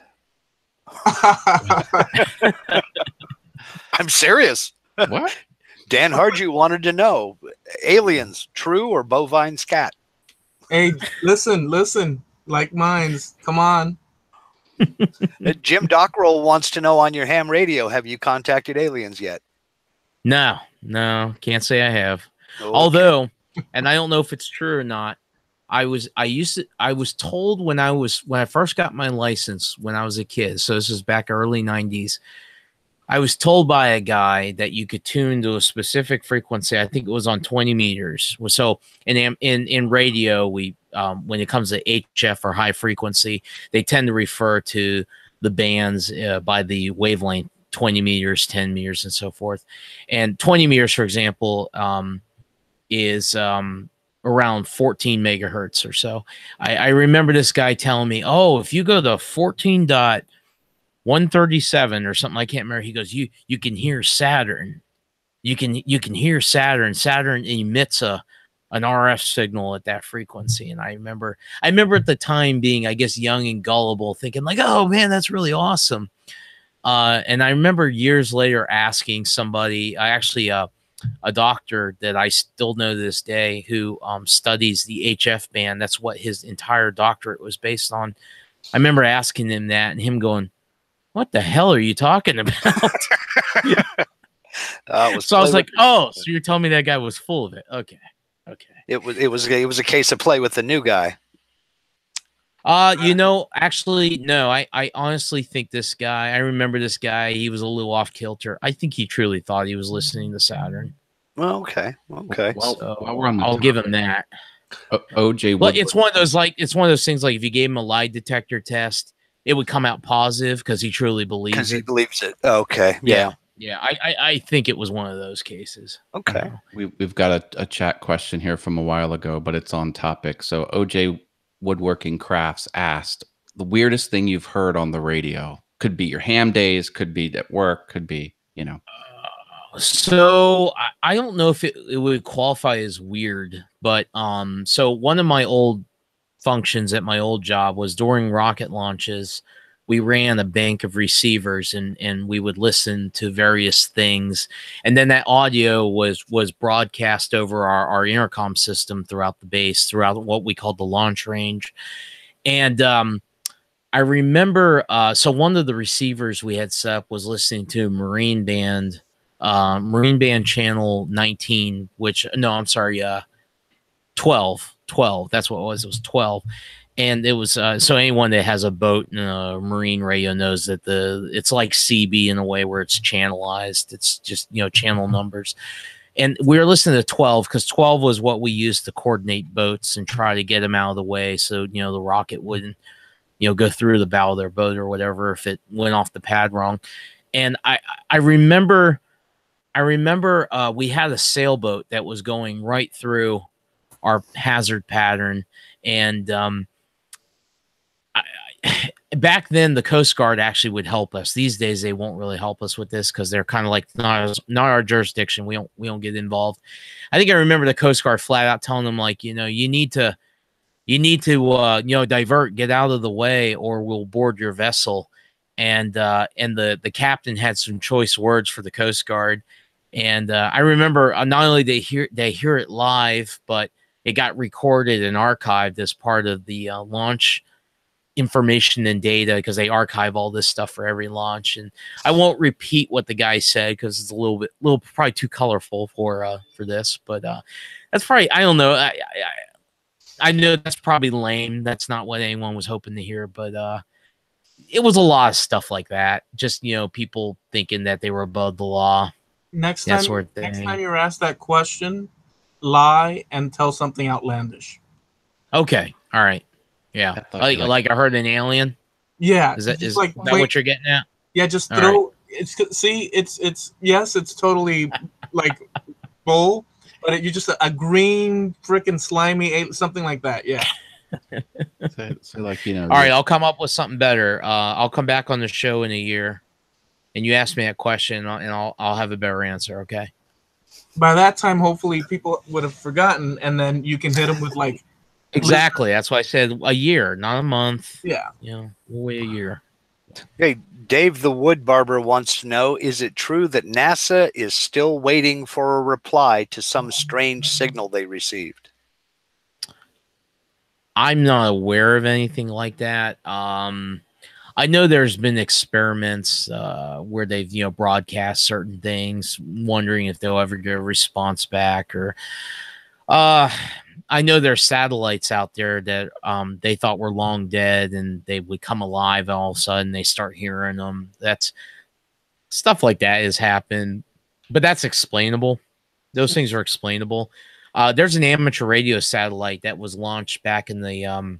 I'm serious. What? Dan Harju wanted to know, aliens, true or bovine scat? Hey, listen, like minds. Come on. Jim Dockrell wants to know on your ham radio, have you contacted aliens yet? No, can't say I have. Okay. Although, and I don't know if it's true or not, I was told when I first got my license when I was a kid, so this is back early 90s, I was told by a guy that you could tune to a specific frequency. I think it was on 20 meters. So in radio, we when it comes to HF or high frequency, they tend to refer to the bands by the wavelength, 20 meters, 10 meters, and so forth. And 20 meters, for example, is around 14 megahertz or so. I remember this guy telling me, oh, if you go to 14.137 or something, I can't remember. He goes, you can hear Saturn. You can hear Saturn. Saturn emits an RF signal at that frequency. And I remember at the time being, I guess, young and gullible, thinking like, oh man, that's really awesome. And I remember years later asking somebody, a doctor that I still know to this day, who studies the HF band. That's what his entire doctorate was based on. I remember asking him that and him going, what the hell are you talking about? So I was like, oh, so you're telling me that guy was full of it. Okay. It was a case of play with the new guy. Actually, no, I honestly think this guy, I remember this guy, he was a little off kilter. I think he truly thought he was listening to Saturn. Well, okay. Well, So while we're on the I'll topic, give him that. OJ, But it's one of those things like if you gave him a lie detector test, it would come out positive because he truly believes it. Because he believes it. Okay. Yeah. I think it was one of those cases. Okay. We've got a chat question here from a while ago, but it's on topic. So OJ Woodworking Crafts asked, the weirdest thing you've heard on the radio. Could be your ham days, could be at work, could be, So I don't know if it would qualify as weird, but so one of my old functions at my old job was during rocket launches. We ran a bank of receivers and we would listen to various things. And then that audio was broadcast over our intercom system throughout the base, throughout what we called the launch range. And I remember, so one of the receivers we had set up was listening to Marine Band channel 19, 12. That's what it was. It was 12. And it was so anyone that has a boat and a marine radio knows that it's like CB in a way where it's channelized. It's just channel numbers. And we were listening to 12 because 12 was what we used to coordinate boats and try to get them out of the way so the rocket wouldn't go through the bow of their boat or whatever if it went off the pad wrong. And I remember we had a sailboat that was going right through our hazard pattern, and back then the Coast Guard actually would help us. These days they won't really help us with this because they're kind of like not our jurisdiction. We don't get involved. I think I remember the Coast Guard flat out telling them like, you need to divert, get out of the way, or we'll board your vessel. And the captain had some choice words for the Coast Guard. And I remember not only they hear it live, but it got recorded and archived as part of the launch information and data because they archive all this stuff for every launch. And I won't repeat what the guy said because it's a little probably too colorful for this. But that's probably, I don't know. I know that's probably lame. That's not what anyone was hoping to hear. But it was a lot of stuff like that. Just people thinking that they were above the law. Next time you're asked that question, lie and tell something outlandish. Okay. All right. Yeah. Like I heard an alien. Yeah. Is that what you're getting at? Yeah. Just throw. Right. It's totally like bull, but you just a green freaking slimy something like that. Yeah. so like All right. I'll come up with something better. I'll come back on the show in a year, and you ask me that question, and I'll have a better answer. Okay. By that time, hopefully, people would have forgotten, and then you can hit them with like. Exactly. That's why I said a year, not a month. Yeah. We'll wait a year. Hey, Dave the Wood Barber wants to know, is it true that NASA is still waiting for a reply to some strange signal they received? I'm not aware of anything like that. I know there's been experiments where they've, you know, broadcast certain things, wondering if they'll ever get a response back. Or I know there's satellites out there that they thought were long dead, and they would come alive, and all of a sudden they start hearing them. That's stuff like that has happened, but that's explainable. Those things are explainable. There's an amateur radio satellite that was launched back in the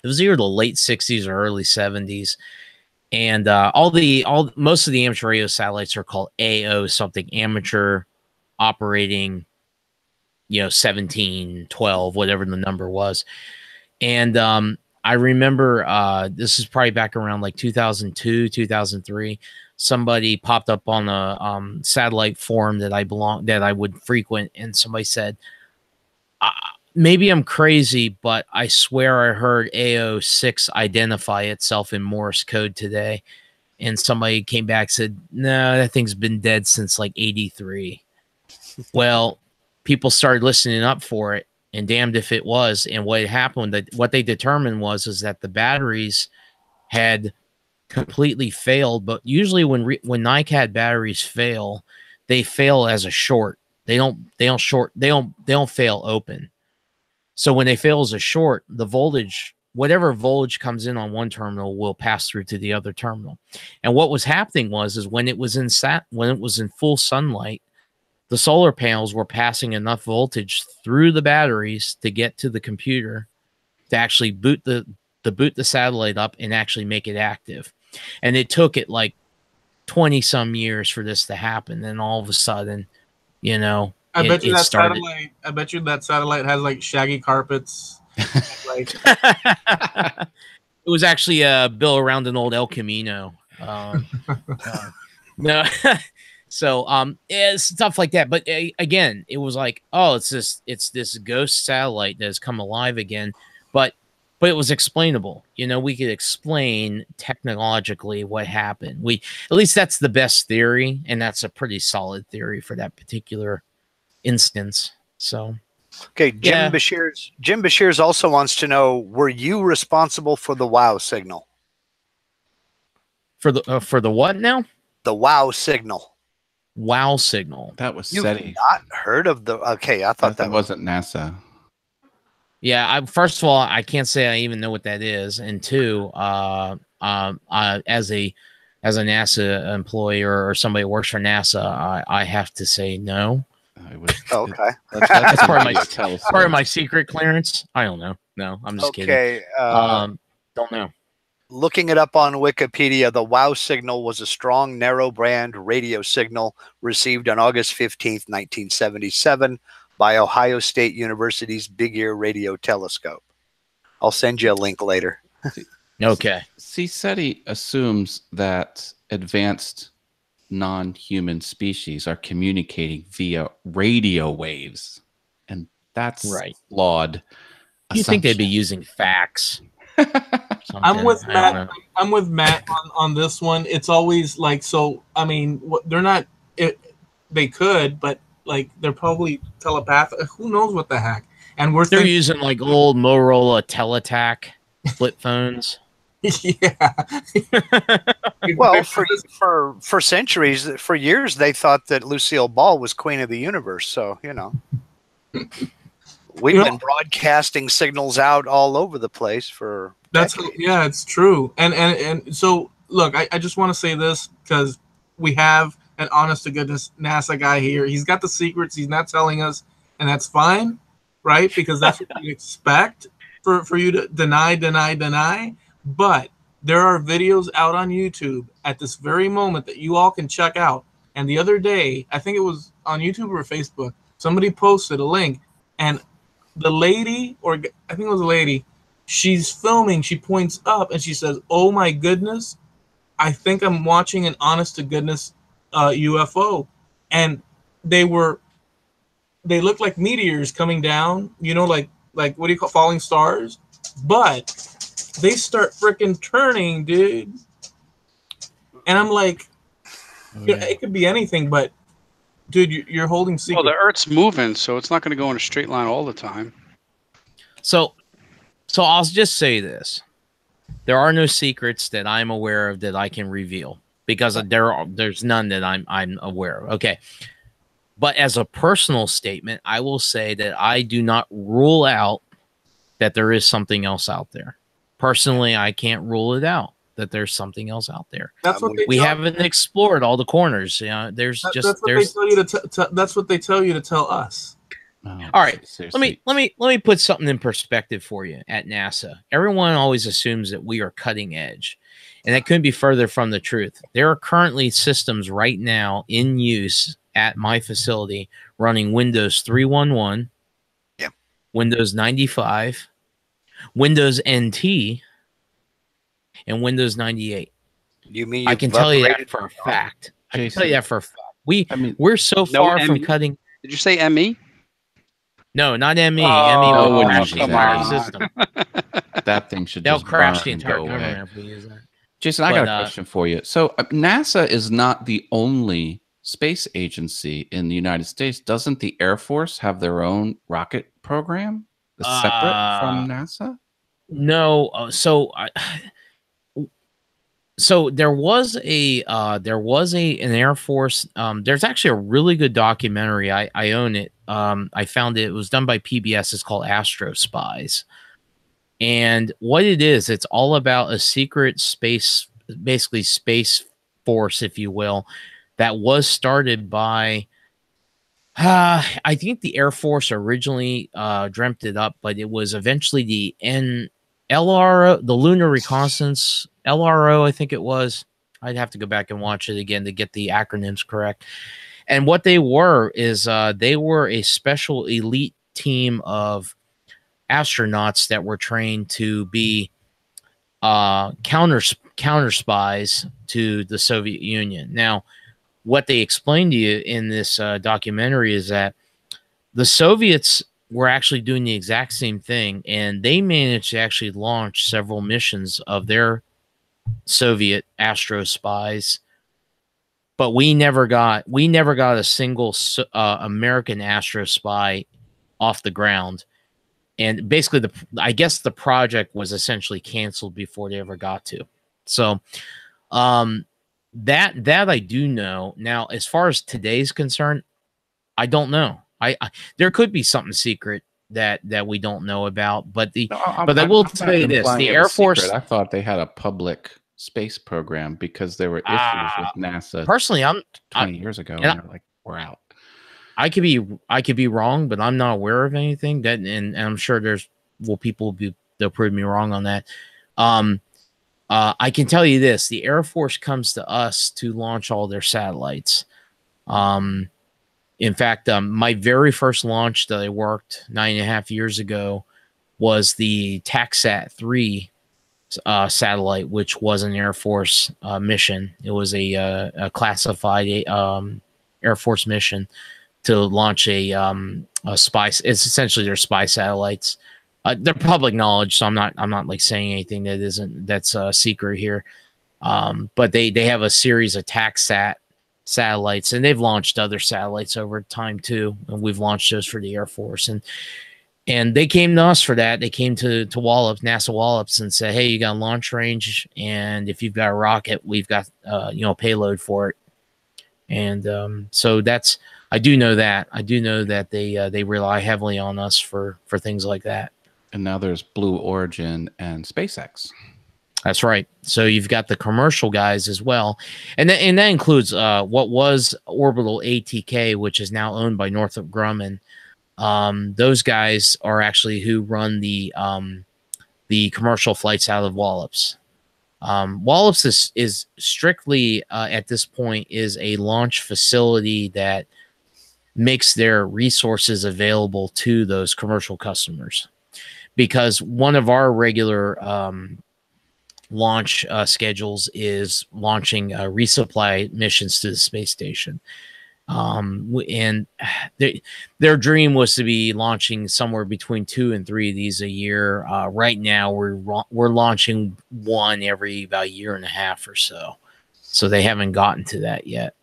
it was either the late 60s or early 70s. And most of the amateur radio satellites are called AO something, amateur operating, you know, 17, 12, whatever the number was. And I remember this is probably back around like 2002, 2003. Somebody popped up on a satellite forum that I would frequent, and somebody said, maybe I'm crazy, but I swear I heard AO6 identify itself in Morse code today. And somebody came back and said, no, that thing's been dead since like 83. Well, people started listening up for it, and damned if it was. And what happened, what they determined was that the batteries had completely failed. But usually when NiCad batteries fail, they fail as a short. They don't fail open. So when they fail as a short, the voltage, whatever voltage comes in on one terminal, will pass through to the other terminal. And what was happening was when it was in full sunlight, the solar panels were passing enough voltage through the batteries to get to the computer to actually boot the satellite up and actually make it active. And it took it like 20 some years for this to happen. Then all of a sudden, you know, I bet you that satellite has like shaggy carpets. Like, it was actually built around an old El Camino. No, so yeah, stuff like that. But again, it was like, oh, it's this ghost satellite that has come alive again. But it was explainable. You know, we could explain technologically what happened. At least that's the best theory, and that's a pretty solid theory for that particular instance. So okay, Jim Bashir's also wants to know, were you responsible for the WOW signal? For the what now? The WOW signal. WOW signal. That was You've SETI. not heard of the? Okay, I thought that wasn't NASA. Yeah, first of all, I can't say I even know what that is, and two, as a NASA employee or somebody who works for NASA, I have to say no. Okay, that's part of my secret clearance. I don't know. No, I'm just kidding. Don't know. Looking it up on Wikipedia, the WOW signal was a strong narrow band radio signal received on August 15th, 1977 by Ohio State University's Big Ear Radio Telescope. I'll send you a link later. Okay. See, SETI assumes that advanced non-human species are communicating via radio waves, and that's right. Flawed. You think they'd be using fax? I'm with Matt. I'm with Matt on this one. It's always like, so. I mean, they're not. They could, but like they're probably telepathic. Who knows what the heck? And they're using like old Motorola Teletac flip phones. Yeah. Well, for centuries, for years, they thought that Lucille Ball was Queen of the Universe. So, you know, we've been broadcasting signals out all over the place for decades. Yeah, it's true. And so, look, I just want to say this because we have an honest to goodness NASA guy here. He's got the secrets. He's not telling us, and that's fine, right? Because that's what we expect for you to deny. But there are videos out on YouTube at this very moment that you all can check out. And the other day, I think it was on YouTube or Facebook, somebody posted a link, and the lady, or I think it was a lady, she's filming, she points up and she says, "Oh my goodness, I think I'm watching an honest to goodness UFO." And they looked like meteors coming down, you know, like what do you call falling stars? But they start freaking turning, dude. And I'm like, it could be anything, but dude, you're holding secret. Well, the Earth's moving, so it's not going to go in a straight line all the time. So I'll just say this. There are no secrets that I'm aware of that I can reveal because there's none that I'm aware of. Okay. But as a personal statement, I will say that I do not rule out that there is something else out there. Personally, I can't rule it out that there's something else out there. That's what we haven't explored all the corners. You know, that's what they tell you to that's what they tell you to tell us. Oh, all right, seriously. let me put something in perspective for you. At NASA, everyone always assumes that we are cutting edge, and that couldn't be further from the truth. There are currently systems right now in use at my facility running Windows 3.11, Windows 95, Windows NT, and Windows 98. You mean I can tell you that for a fact. I can tell you that for a fact. We're so far from cutting. Did you say ME? No, not ME. Oh, ME would would crash use the that. entire system. That thing should They'll just crash burn the and entire go away. government if we use that. Jason, I got a question for you. So NASA is not the only space agency in the United States. Doesn't the Air Force have their own rocket program separate from NASA? No. So there was an Air Force. There's actually a really good documentary. I own it. I found it. It was done by PBS. It's called Astro Spies. And what it is, it's all about a secret space, basically space force, if you will, that was started by, I think the Air Force originally dreamt it up, but it was eventually the LRO, the Lunar Reconnaissance, LRO, I think it was. I'd have to go back and watch it again to get the acronyms correct. And what they were is they were a special elite team of astronauts that were trained to be counter spies to the Soviet Union. Now, what they explained to you in this documentary is that the Soviets were actually doing the exact same thing, and they managed to actually launch several missions of their Soviet astro spies. But we never got a single American astro spy off the ground. And basically, I guess the project was essentially canceled before they ever got to. So, that I do know. Now, as far as today's concerned, I don't know. I there could be something secret that we don't know about. But I will say this: the Air Force. I thought they had a public space program because there were issues with NASA. Personally, 20 years ago, and they're like, we're out. I could be wrong, but I'm not aware of anything that, and I'm sure they'll prove me wrong on that. I can tell you this: the Air Force comes to us to launch all their satellites. In fact, my very first launch that I worked 9.5 years ago was the TACSAT 3 satellite, which was an Air Force mission. It was a classified Air Force mission to launch a spy. It's essentially their spy satellites. They're public knowledge, so I'm not like saying anything that's a secret here. But they have a series of TACSAT satellites, and they've launched other satellites over time too, and we've launched those for the Air Force. And they came to us for that. They came to Wallops, NASA Wallops, and said, "Hey, you got a launch range, and if you've got a rocket, we've got payload for it." And so that's. I do know that. I do know that they rely heavily on us for things like that. And now there's Blue Origin and SpaceX. That's right. So you've got the commercial guys as well, and that includes what was Orbital ATK, which is now owned by Northrop Grumman. Those guys are actually who run the commercial flights out of Wallops. Wallops is strictly at this point is a launch facility that makes their resources available to those commercial customers, because one of our regular launch schedules is launching resupply missions to the space station. And their dream was to be launching somewhere between 2 and 3 of these a year. Right now, we're launching one every about 1.5 years or so. So they haven't gotten to that yet.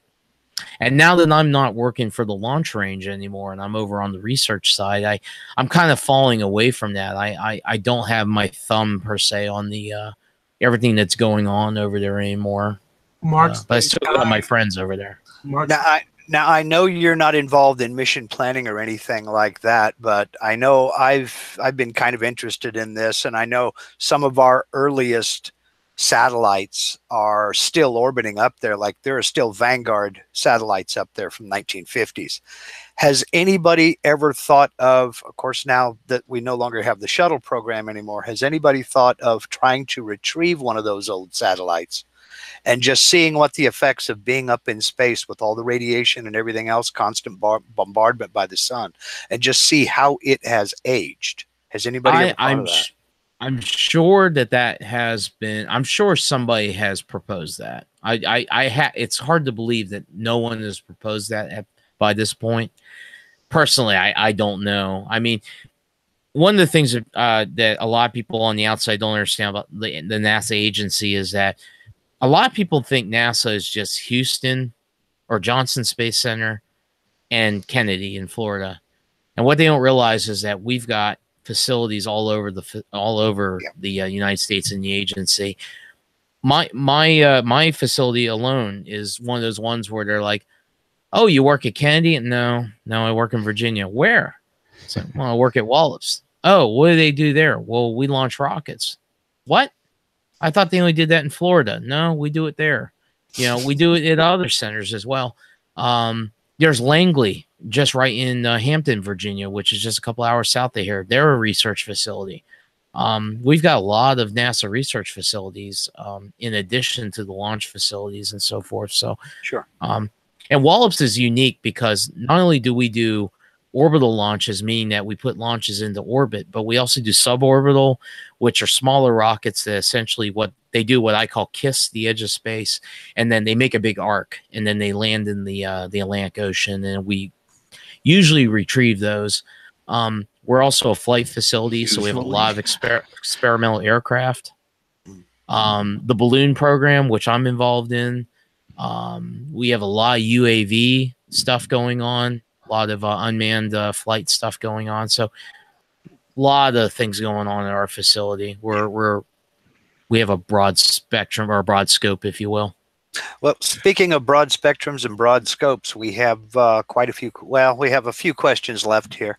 And now that I'm not working for the launch range anymore, and I'm over on the research side, I'm kind of falling away from that. I don't have my thumb per se on the everything that's going on over there anymore. Mark's But I still got my friends over there. Mark's, Now I know you're not involved in mission planning or anything like that, but I know I've been kind of interested in this, and I know some of our earliest satellites are still orbiting up there. Like there are still Vanguard satellites up there from 1950s. Has anybody ever thought of course, now that we no longer have the shuttle program anymore, has anybody thought of trying to retrieve one of those old satellites and just seeing what the effects of being up in space with all the radiation and everything else, constant bombardment by the sun, and just see how it has aged? Has anybody ever thought of that? I'm sure that has been. I'm sure somebody has proposed that. It's hard to believe that no one has proposed that by this point. Personally, I don't know. I mean, one of the things that a lot of people on the outside don't understand about the NASA agency is that a lot of people think NASA is just Houston or Johnson Space Center and Kennedy in Florida. And what they don't realize is that we've got facilities all over the United States in the agency. My facility alone is one of those ones where they're like, "Oh, you work at Kennedy?" No, I work in Virginia. Where? It's like, well, I work at Wallops. Oh, what do they do there? Well, we launch rockets. What? I thought they only did that in Florida. No, we do it there. You know, we do it at other centers as well. There's Langley, just right in Hampton, Virginia, which is just a couple hours south of here. They're a research facility. We've got a lot of NASA research facilities in addition to the launch facilities and so forth. So, sure. And Wallops is unique because not only do we do orbital launches, meaning that we put launches into orbit, but we also do suborbital, which are smaller rockets that essentially what I call kiss the edge of space, and then they make a big arc, and then they land in the Atlantic Ocean, and we usually retrieve those. We're also a flight facility, so we have a lot of experimental aircraft. The balloon program, which I'm involved in, we have a lot of UAV stuff going on. A lot of unmanned flight stuff going on. So a lot of things going on at our facility. We have a broad spectrum or a broad scope, if you will. Well, speaking of broad spectrums and broad scopes, we have quite a few. Well, we have a few questions left here.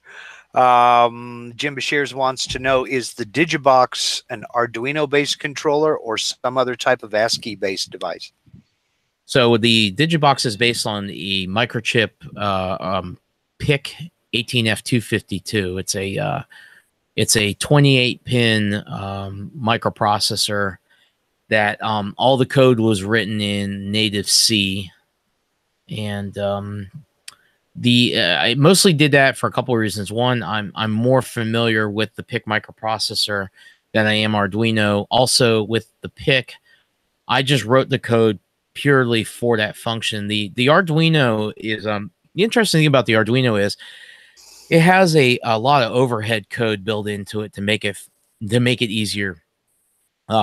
Jim Bashirs wants to know, is the Digibox an Arduino-based controller or some other type of ASCII-based device? So the Digibox is based on the microchip PIC 18F252. It's a 28-pin microprocessor that all the code was written in native C, and I mostly did that for a couple of reasons. One, I'm more familiar with the PIC microprocessor than I am Arduino. Also, with the PIC, I just wrote the code purely for that function. The Arduino is the interesting thing about the Arduino is it has a lot of overhead code built into it to make it easier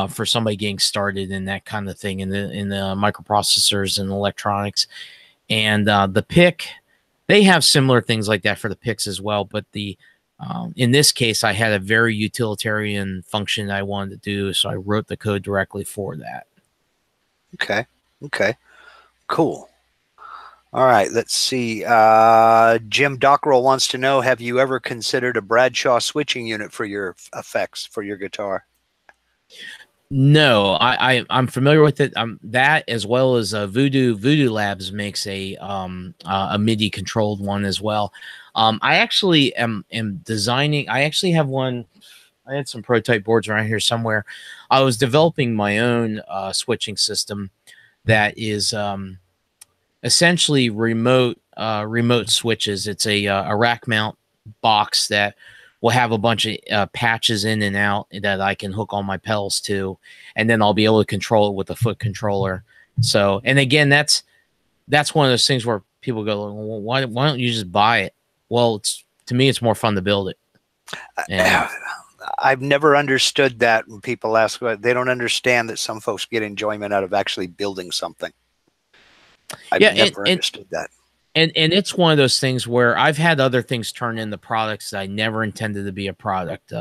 for somebody getting started in that kind of thing in the microprocessors and electronics. And the PIC, they have similar things like that for the PICs as well. But in this case, I had a very utilitarian function I wanted to do, so I wrote the code directly for that. Okay, cool. All right, let's see. Jim Dockrell wants to know, have you ever considered a Bradshaw switching unit for your effects for your guitar? No, I'm familiar with it. That as well as Voodoo Labs makes a MIDI controlled one as well. I actually am designing. I actually have one. I had some prototype boards around here somewhere. I was developing my own switching system that is essentially remote switches. It's a rack mount box that will have a bunch of patches in and out that I can hook all my pedals to, and then I'll be able to control it with a foot controller. So, and again, that's one of those things where people go, well, why don't you just buy it? Well, to me, it's more fun to build it. And I've never understood that when people ask, they don't understand that some folks get enjoyment out of actually building something. I've never understood that. And it's one of those things where I've had other things turn into products that I never intended to be a product.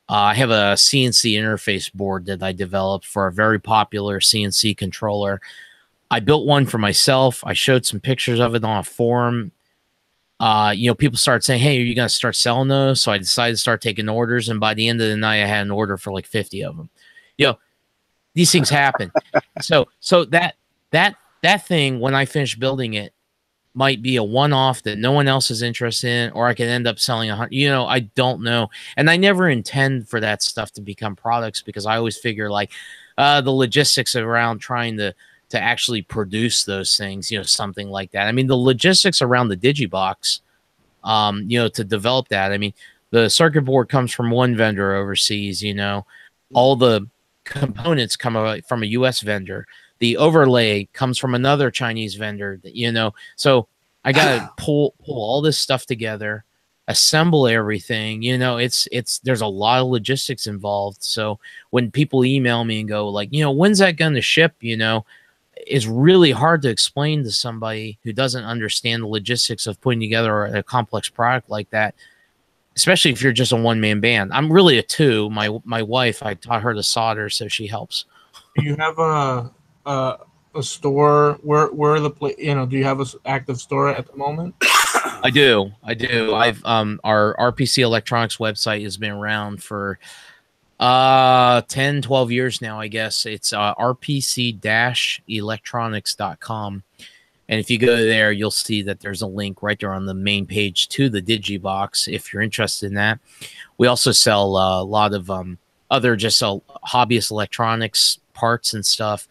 I have a CNC interface board that I developed for a very popular CNC controller. I built one for myself. I showed some pictures of it on a forum. People started saying, "Hey, are you going to start selling those?" So I decided to start taking orders, and by the end of the night, I had an order for like 50 of them. These things happen. So that thing, when I finish building it, might be a one-off that no one else is interested in, or I could end up selling 100. I don't know, and I never intend for that stuff to become products, because I always figure like the logistics around trying to actually produce those things, something like that. I mean, the logistics around the Digibox, to develop that. I mean, the circuit board comes from one vendor overseas, all the components come from a US vendor. The overlay comes from another Chinese vendor, so I got to pull all this stuff together, assemble everything. There's a lot of logistics involved. So when people email me and go like, when's that going to ship, it's really hard to explain to somebody who doesn't understand the logistics of putting together a complex product like that, especially if you're just a one-man band. I'm really a two. My wife, I taught her to solder, so she helps. Do you have a store? Where the do you have an active store at the moment? I do. I've our RPC Electronics website has been around for 10, 12 years now, I guess. It's rpc-electronics.com. And if you go there, you'll see that there's a link right there on the main page to the Digibox if you're interested in that. We also sell a lot of other just hobbyist electronics parts and stuff.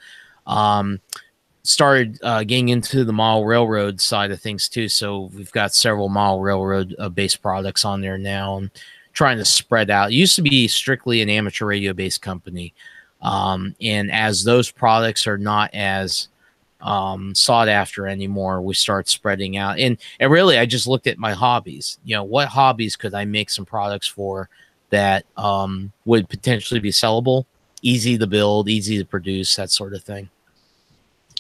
Started getting into the model railroad side of things too. So we've got several model railroad based products on there now, and trying to spread out. It used to be strictly an amateur radio based company. And as those products are not as sought after anymore, we start spreading out. And really, I just looked at my hobbies. What hobbies could I make some products for that would potentially be sellable, easy to build, easy to produce, that sort of thing.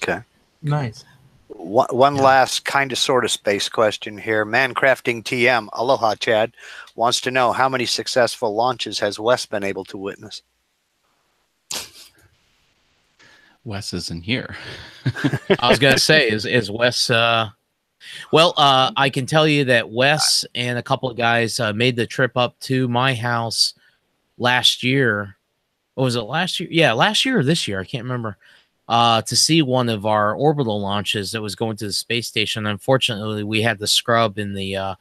Okay. Nice. One last kind of sort of space question here. Mancrafting TM, aloha Chad, wants to know how many successful launches has Wes been able to witness? Wes isn't here. I was gonna say, is Wes? Well, I can tell you that Wes and a couple of guys made the trip up to my house last year. What was it, last year? Yeah, last year or this year, I can't remember. To see one of our orbital launches that was going to the space station. Unfortunately, we had the scrub in the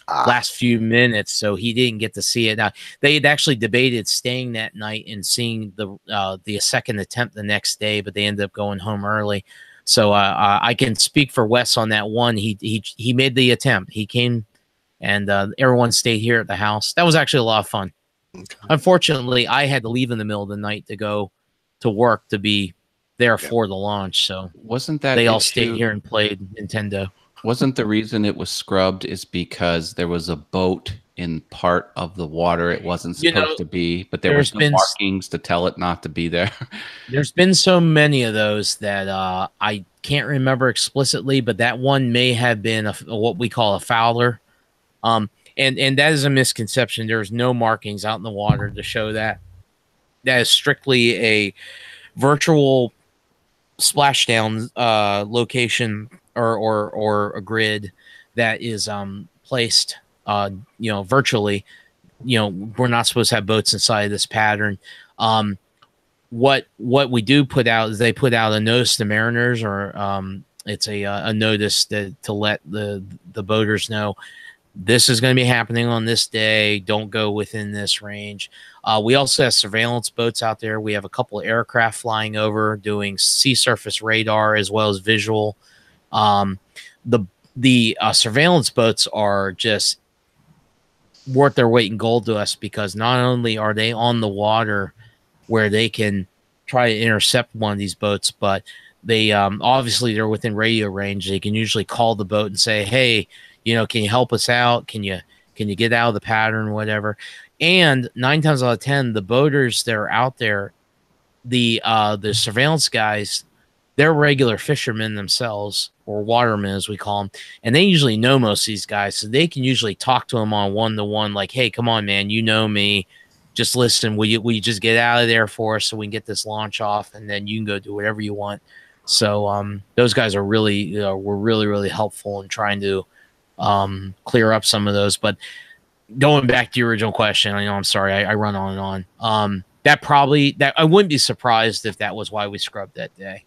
last few minutes, so he didn't get to see it. Now, they had actually debated staying that night and seeing the second attempt the next day, but they ended up going home early. So I can speak for Wes on that one. He made the attempt. He came, and everyone stayed here at the house. That was actually a lot of fun. Okay. Unfortunately, I had to leave in the middle of the night to go to work to be there for the launch. So wasn't that they all stayed here and played Nintendo? Wasn't the reason it was scrubbed is because there was a boat in part of the water it wasn't supposed to be, but there was no markings to tell it not to be there? There's been so many of those that I can't remember explicitly, but that one may have been what we call a fouler. And that is a misconception. There's no markings out in the water to show that. That is strictly a virtual splashdown location or a grid that is placed virtually. We're not supposed to have boats inside of this pattern. What we do put out is they put out a notice to mariners, or it's a notice to let the boaters know this is going to be happening on this day. Don't go within this range. We also have surveillance boats out there. We have a couple of aircraft flying over doing sea surface radar as well as visual. The surveillance boats are just worth their weight in gold to us, because not only are they on the water where they can try to intercept one of these boats, but they obviously they're within radio range. They can usually call the boat and say, hey, can you help us out? Can you get out of the pattern, whatever? And 9 times out of 10, the boaters that are out there, the surveillance guys, they're regular fishermen themselves, or watermen as we call them, and they usually know most of these guys, so they can usually talk to them on one-to-one, like, hey, come on, man, you know me, just listen, will you just get out of there for us so we can get this launch off, and then you can go do whatever you want. So those guys are really were really helpful in trying to clear up some of those. But going back to your original question, I know I'm sorry I run on and on. That I wouldn't be surprised if that was why we scrubbed that day.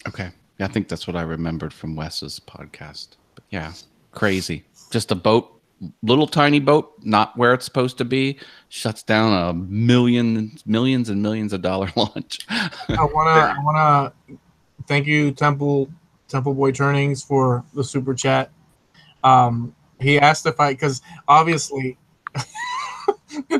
Okay. Yeah, I think that's what I remembered from Wes's podcast. But yeah, crazy. Just a boat, little tiny boat, not where it's supposed to be, shuts down a millions and millions of dollar launch. I wanna thank you, Temple Boy Turnings, for the super chat. He asked if because obviously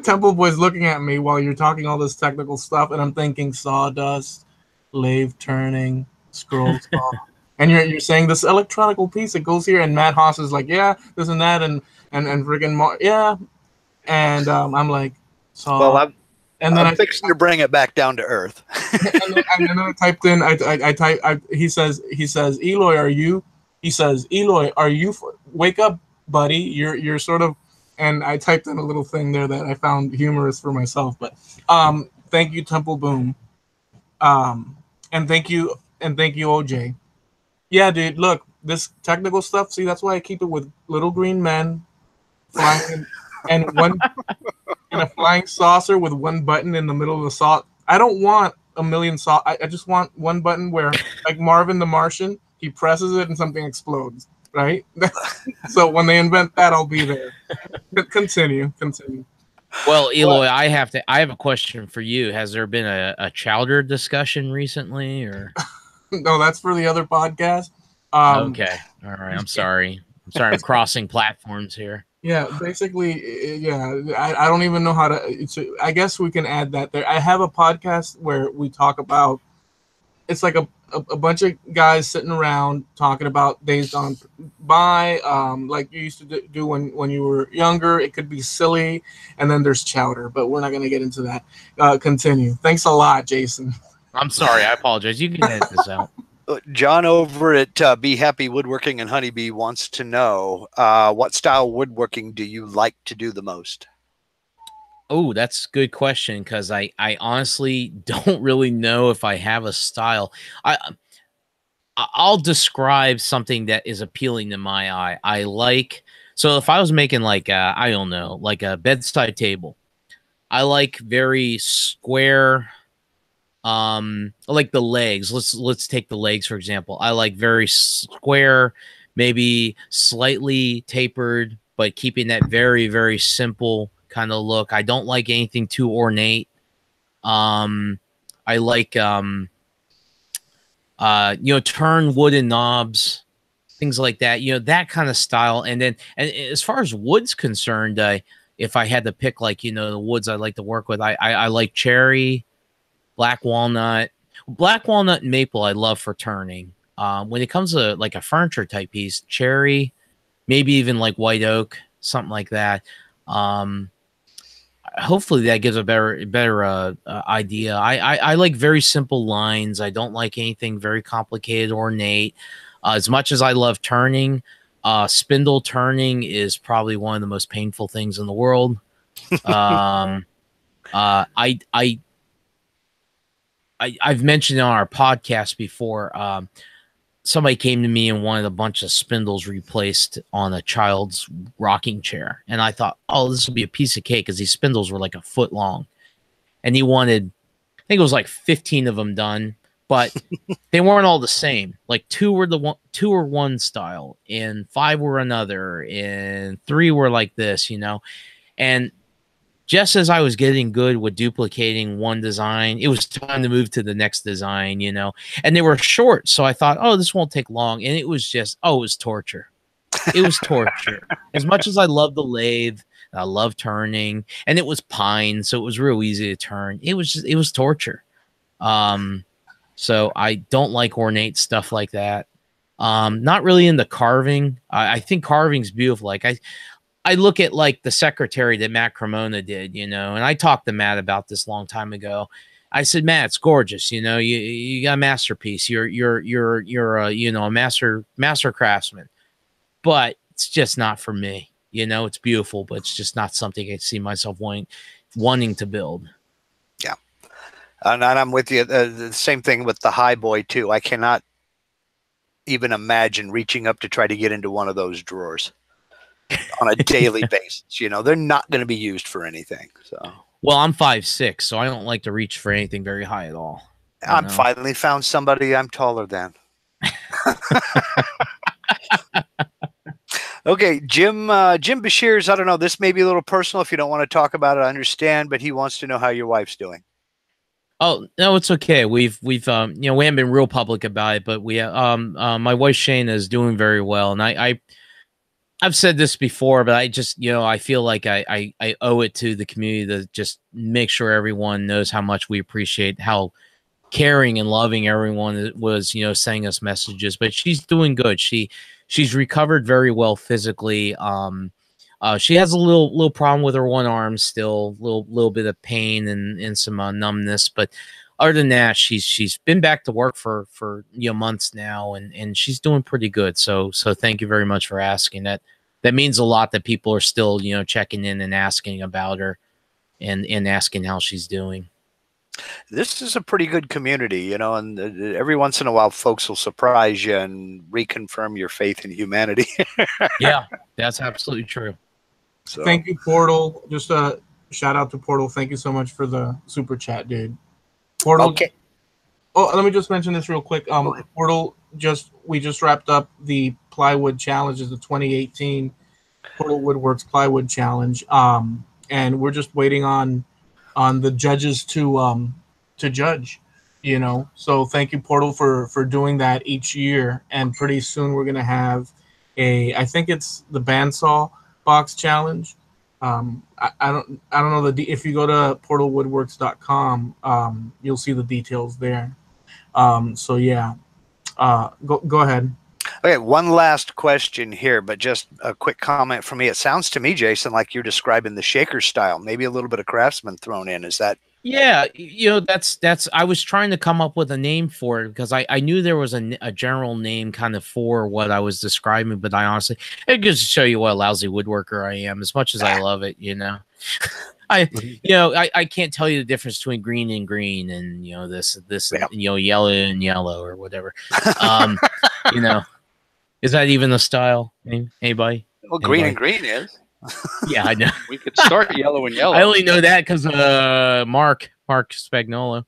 Temple Boy's looking at me while you're talking all this technical stuff, and I'm thinking sawdust, lathe turning, scroll saw. And you're saying this electronical piece that goes here, and Matt Haas is like, yeah, this and that, and friggin' yeah. And I'm like, saw. Well, I'm fixing to bring it back down to earth. and then I typed in, he says, Eloy, are you? He says, Eloy, are you? Wake up, buddy. You're sort of. And I typed in a little thing there that I found humorous for myself. But thank you, Temple Boom. And thank you, OJ. Yeah, dude, look, this technical stuff, see, that's why I keep it with little green men flying and a flying saucer with one button in the middle of the saw. I don't want a million saw. I just want one button where, like Marvin the Martian, he presses it and something explodes, right? So when they invent that, I'll be there. Continue. Well, Eloy, I have a question for you. Has there been a chowder discussion recently, or? No, that's for the other podcast. Okay. All right. I'm sorry. I'm crossing platforms here. Yeah, basically, yeah. I don't even know how to. I guess we can add that there. I have a podcast where we talk about. It's like a bunch of guys sitting around talking about days gone by, like you used to do when you were younger. It could be silly, and then there's chowder, but we're not going to get into that. Continue. Thanks a lot, Jason. I'm sorry. I apologize. You can edit this out. John over at Be Happy Woodworking and Honeybee wants to know what style woodworking do you like to do the most? Oh, that's a good question, because I honestly don't really know if I have a style. I'll describe something that is appealing to my eye. I like, so if I was making like I don't know, like a bedside table, I like very square. Like the legs. Let's take the legs for example. I like very square, maybe slightly tapered, but keeping that very, very simple kind of look. I don't like anything too ornate. I like turn wooden knobs, things like that. That kind of style. And as far as wood's concerned, if I had to pick the woods I like to work with, I like cherry, black walnut and maple I love for turning. When it comes to like a furniture type piece, cherry, maybe even like white oak, something like that. Hopefully that gives a better idea. I like very simple lines. I don't like anything very complicated, ornate. As much as I love turning, spindle turning is probably one of the most painful things in the world. I've mentioned on our podcast before, somebody came to me and wanted a bunch of spindles replaced on a child's rocking chair. And I thought, oh, this will be a piece of cake, because these spindles were like a foot long. And he wanted, I think it was like 15 of them done, but they weren't all the same. Like two were one style, and 5 were another, and 3 were like this, And just as I was getting good with duplicating one design, it was time to move to the next design, and they were short. So I thought, oh, this won't take long. And it was just, it was torture. It was torture. As much as I love the lathe, I love turning, and it was pine, so it was real easy to turn. It was torture. So I don't like ornate stuff like that. Not really into carving. I think carving's beautiful. Like I look at like the secretary that Matt Cremona did, and I talked to Matt about this a long time ago. I said, Matt, it's gorgeous. You got a masterpiece. You're a master craftsman, but it's just not for me. It's beautiful, but it's just not something I see myself wanting wanting to build. Yeah. And I'm with you. The same thing with the high boy too. I cannot even imagine reaching up to try to get into one of those drawers on a daily basis. You know, they're not going to be used for anything. So, well, I'm 5'6", so I don't like to reach for anything very high at all. I'm finally found somebody I'm taller than. Okay, Jim Bashir's, I don't know, this may be a little personal if you don't want to talk about it, I understand, but he wants to know how your wife's doing. Oh, no, it's okay. We've we haven't been real public about it, but my wife Shane is doing very well, and I've said this before, but I just, I feel like I owe it to the community to just make sure everyone knows how much we appreciate how caring and loving everyone was, sending us messages. But she's doing good. She's recovered very well physically. She has a little problem with her one arm still, little bit of pain and some numbness, but other than that, she's been back to work for months now, and she's doing pretty good. So thank you very much for asking. That means a lot that people are still checking in and asking about her and asking how she's doing. This is a pretty good community, and every once in a while folks will surprise you and reconfirm your faith in humanity. Yeah, that's absolutely true. So. Thank you, Portal. Just a shout out to Portal. Thank you so much for the super chat, dude. Portal. Okay. Oh, let me just mention this real quick. Portal we just wrapped up the plywood challenges, the 2018 Portal Woodworks plywood challenge. And we're just waiting on the judges to judge, So thank you, Portal, for doing that each year. And pretty soon we're gonna have I think it's the bandsaw box challenge. I don't know if you go to portalwoodworks.com, you'll see the details there. So yeah, go ahead. Okay, one last question here, but just a quick comment from me. It sounds to me, Jason, like you're describing the shaker style, maybe a little bit of craftsman thrown in. Is that? Yeah, that's I was trying to come up with a name for it because I knew there was a general name kind of for what I was describing, but I honestly, it goes to show you what a lousy woodworker I am, as much as I love it, I can't tell you the difference between green and green and this yeah. Yellow and yellow or whatever. Is that even a style? Anybody? Well, green and green is. Yeah, I know. We could start yellow and yellow. I only know that because Mark Spagnolo.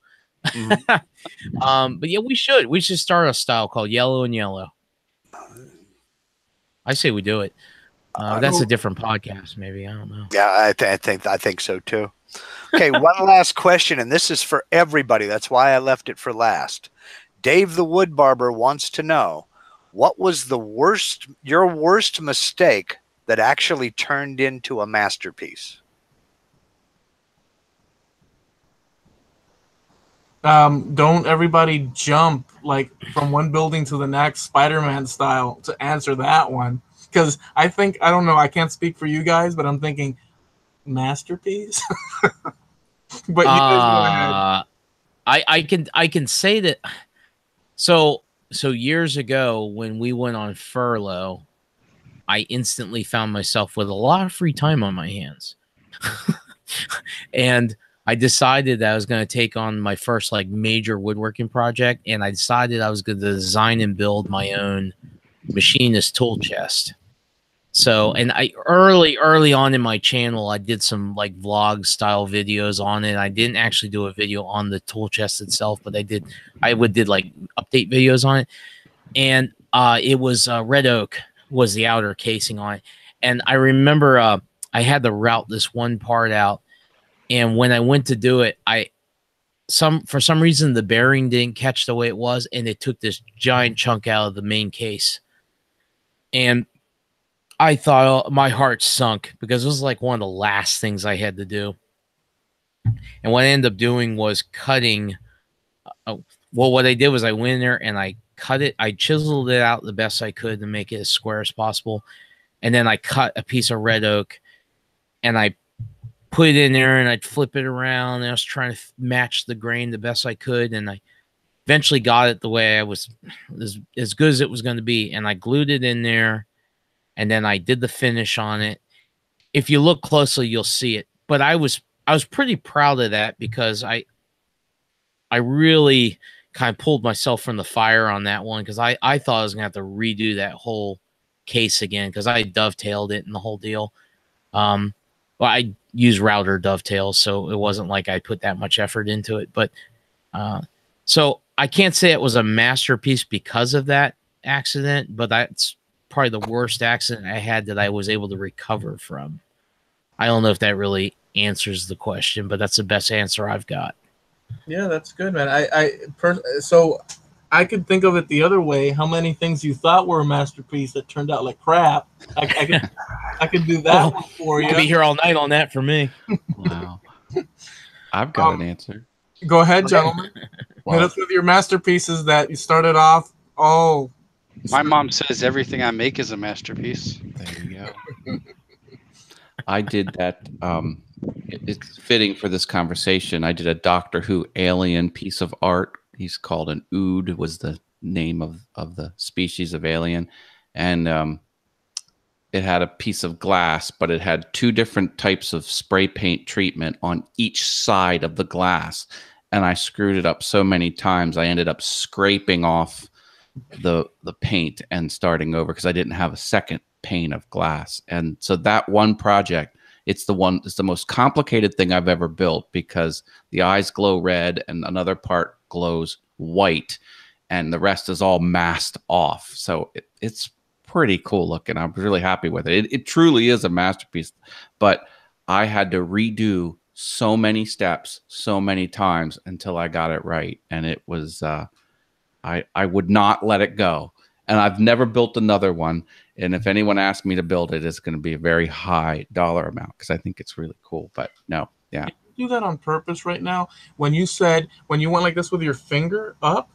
Mm-hmm. But yeah, we should start a style called yellow and yellow. I say we do it. That's a different podcast, maybe. I don't know. Yeah, I think so too. Okay, one last question, and this is for everybody. That's why I left it for last. Dave the Wood Barber wants to know, what was your worst mistake that actually turned into a masterpiece? Don't everybody jump like from one building to the next, Spider-Man style, to answer that one. Because I don't know, I can't speak for you guys, but I'm thinking masterpiece. But you guys go ahead. I can say that. So years ago when we went on furlough, I instantly found myself with a lot of free time on my hands. And I decided that I was going to take on my first major woodworking project. And I decided I was going to design and build my own machinist tool chest. So, and I early on in my channel, I did some vlog style videos on it. I didn't actually do a video on the tool chest itself, but I did update videos on it. And it was red oak was the outer casing on it. And I remember I had to route this one part out. And when I went to do it, for some reason, the bearing didn't catch the way it was. And it took this giant chunk out of the main case. And I thought my heart sunk because it was one of the last things I had to do. And what I ended up doing was cutting. What I did was I went in there and I cut it. I chiseled it out the best I could to make it as square as possible. And then I cut a piece of red oak and I put it in there and I'd flip it around. And I was trying to match the grain the best I could. And I eventually got it the way I was as good as it was going to be. And I glued it in there. And then I did the finish on it. If you look closely, you'll see it. But I was was pretty proud of that because I really kind of pulled myself from the fire on that one because I thought I was gonna have to redo that whole case again because I dovetailed it and the whole deal. Well, I use router dovetails, so it wasn't like I put that much effort into it. But so I can't say it was a masterpiece because of that accident, but that's probably the worst accident I had that I was able to recover from. I don't know if that really answers the question, but that's the best answer I've got. Yeah, that's good, man. So I could think of it the other way. How many things you thought were a masterpiece that turned out like crap? I could do that one for you. I'll be here all night on that for me. Wow. I've got an answer. Go ahead, gentlemen. Hit us with your masterpieces that you started off. Oh, My mom says everything I make is a masterpiece. There you go. I did that. It's fitting for this conversation. I did a Doctor Who alien piece of art. He's called an Ood, was the name of the species of alien. And it had a piece of glass, but it had two different types of spray paint treatment on each side of the glass. And I screwed it up so many times, I ended up scraping off the paint and starting over because I didn't have a second pane of glass. And so that one project, it's the most complicated thing I've ever built because the eyes glow red and another part glows white and the rest is all masked off. So it's pretty cool looking. I'm really happy with it. It truly is a masterpiece, but I had to redo so many steps so many times until I got it right. And it was, I would not let it go. And I've never built another one. And if anyone asks me to build it, it's going to be a very high dollar amount because I think it's really cool. But no, yeah. You do that on purpose right now. When you went like this with your finger up,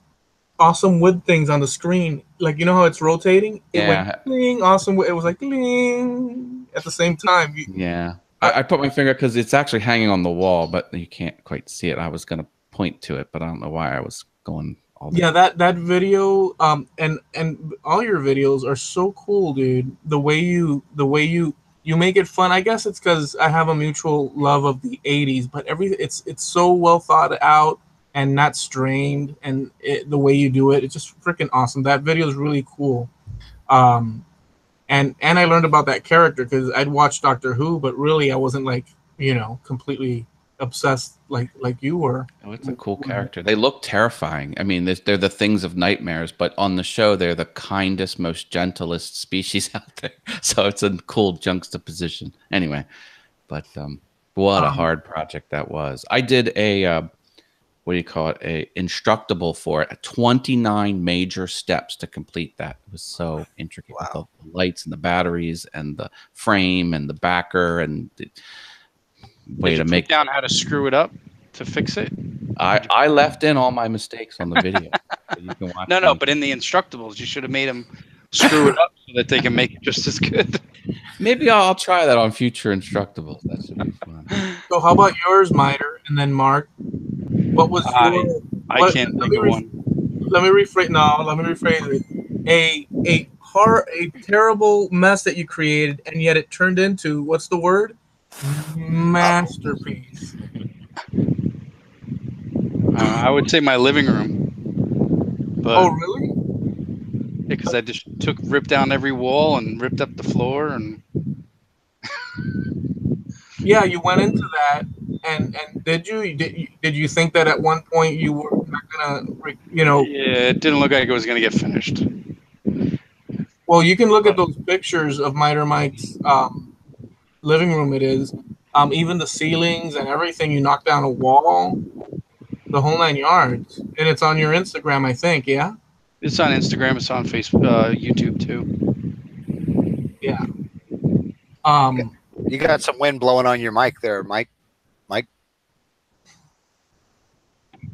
awesome wood things on the screen, like you know how it's rotating. It went bling, awesome. It was like bling at the same time. Yeah, I put my finger because it's actually hanging on the wall, but you can't quite see it. I was going to point to it, but I don't know why I was going. Yeah, that video, and all your videos are so cool, dude. The way you make it fun. I guess it's because I have a mutual love of the '80s, but it's so well thought out and not strained, and the way you do it, it's just freaking awesome. That video is really cool. And I learned about that character because I'd watched Doctor Who, but really I wasn't like completely obsessed like you were. Oh, it's a cool character. They look terrifying. I mean, they're the things of nightmares, but on the show, they're the kindest, most gentlest species out there. So it's a cool juxtaposition. Anyway, but what a hard project that was. I did a what do you call it? A instructable for it. 29 major steps to complete that. It was so intricate with the lights and the batteries and the frame and the backer and the way to make down how to screw it up to fix it. I left in all my mistakes on the video. So you can watch no, but in the instructables, you should have made them screw it up so that they can make it just as good. Maybe I'll try that on future instructables. That should be fun. So how about yours, Miter, and then Mark? What was your? I can't think of one. Let me rephrase. No, let me rephrase it. A terrible mess that you created, and yet it turned into what's the word? Masterpiece. I would say my living room. But, oh, really? Because I just ripped down every wall and ripped up the floor and. Yeah, you went into that, and did you think that at one point you were not gonna, Yeah, it didn't look like it was gonna get finished. Well, you can look at those pictures of Miter Mike's living room. It is, even the ceilings and everything. You knocked down a wall, the whole 9 yards, and it's on your Instagram, I think. Yeah. It's on Instagram. It's on Facebook, YouTube too. Yeah. You got some wind blowing on your mic there, Mike.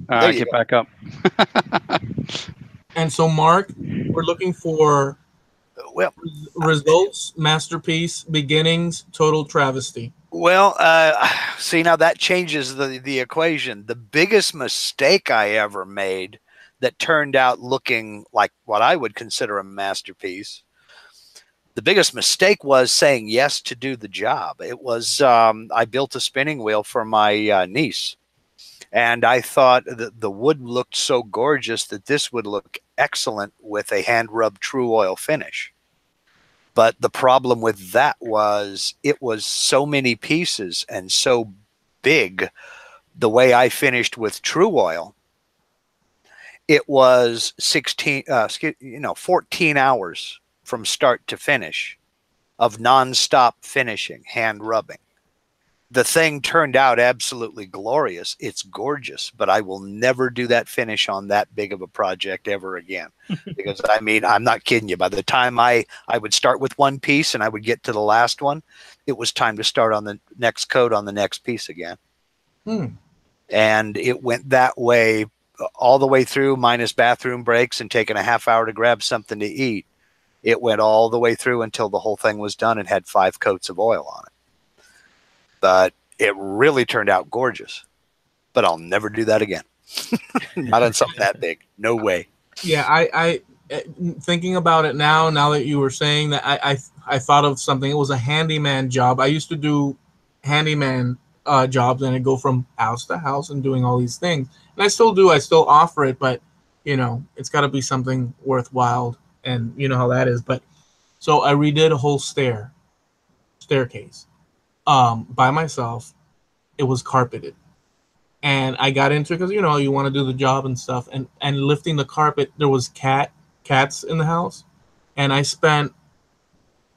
Get back up. And so, Mark, we're looking for results, masterpiece, beginnings, total travesty. Well, see, now that changes the equation. The biggest mistake I ever made that turned out looking like what I would consider a masterpiece The biggest mistake was saying yes to do the job. It was, I built a spinning wheel for my niece, and I thought that the wood looked so gorgeous that this would look excellent with a hand rubbed true oil finish. But the problem with that was it was so many pieces and so big. The way I finished with true oil, it was 14 hours from start to finish of nonstop finishing, hand rubbing. The thing turned out absolutely glorious. It's gorgeous, but I will never do that finish on that big of a project ever again. Because I mean, I'm not kidding you. By the time I would start with one piece and I would get to the last one, it was time to start on the next coat on the next piece again. And it went that way all the way through, minus bathroom breaks and taking a half hour to grab something to eat. It went all the way through until the whole thing was done and had 5 coats of oil on it. But it really turned out gorgeous. But I'll never do that again. Not on something that big. No way. Yeah, I thinking about it now that you were saying that, I thought of something. It was a handyman job. I used to do handyman jobs, and I'd go from house to house and doing all these things. And I still do. I still offer it, but you know, it's got to be something worthwhile, and you know how that is. But so I redid a whole staircase by myself. It was carpeted, and I got into it because you know you want to do the job and stuff. And lifting the carpet, there was cats in the house, and I spent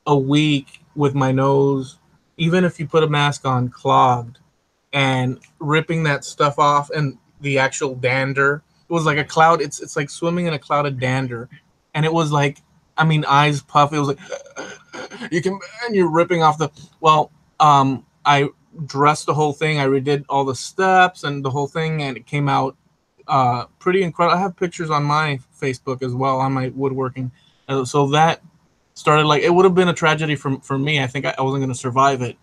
a week with my nose, even if you put a mask on, clogged, and ripping that stuff off, and the actual dander. It was like a cloud. It's like swimming in a cloud of dander, and it was like, I mean, eyes puff. It was like and you're ripping off the. Well, I dressed the whole thing. I redid all the steps and the whole thing, and it came out pretty incredible. I have pictures on my Facebook as well, on my woodworking. So that started, like, it would have been a tragedy for me. I think I wasn't going to survive it.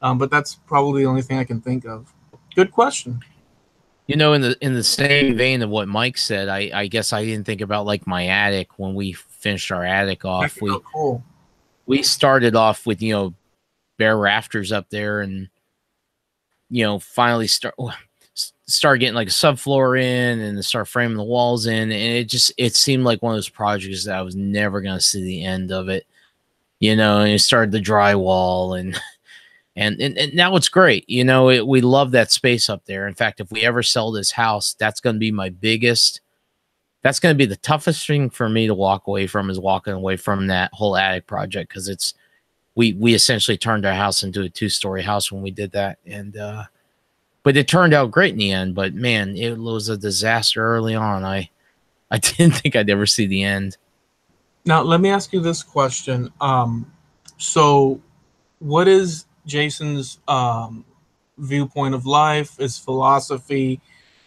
But that's probably the only thing I can think of. Good question. You know, in the same vein of what Mike said, I guess I didn't think about like my attic when we finished our attic off. We started off with, you know, bare rafters up there, and you know, finally start getting like a subfloor in and start framing the walls in, and it seemed like one of those projects that I was never going to see the end of it. You know, and it started the drywall and now it's great. You know, we love that space up there. In fact, if we ever sell this house, that's going to be that's going to be the toughest thing for me to walk away from, is walking away from that whole attic project. Cause we essentially turned our house into a 2-story house when we did that. And, but it turned out great in the end, but man, it was a disaster early on. I didn't think I'd ever see the end. Now, let me ask you this question. So what is Jason's viewpoint of life, his philosophy,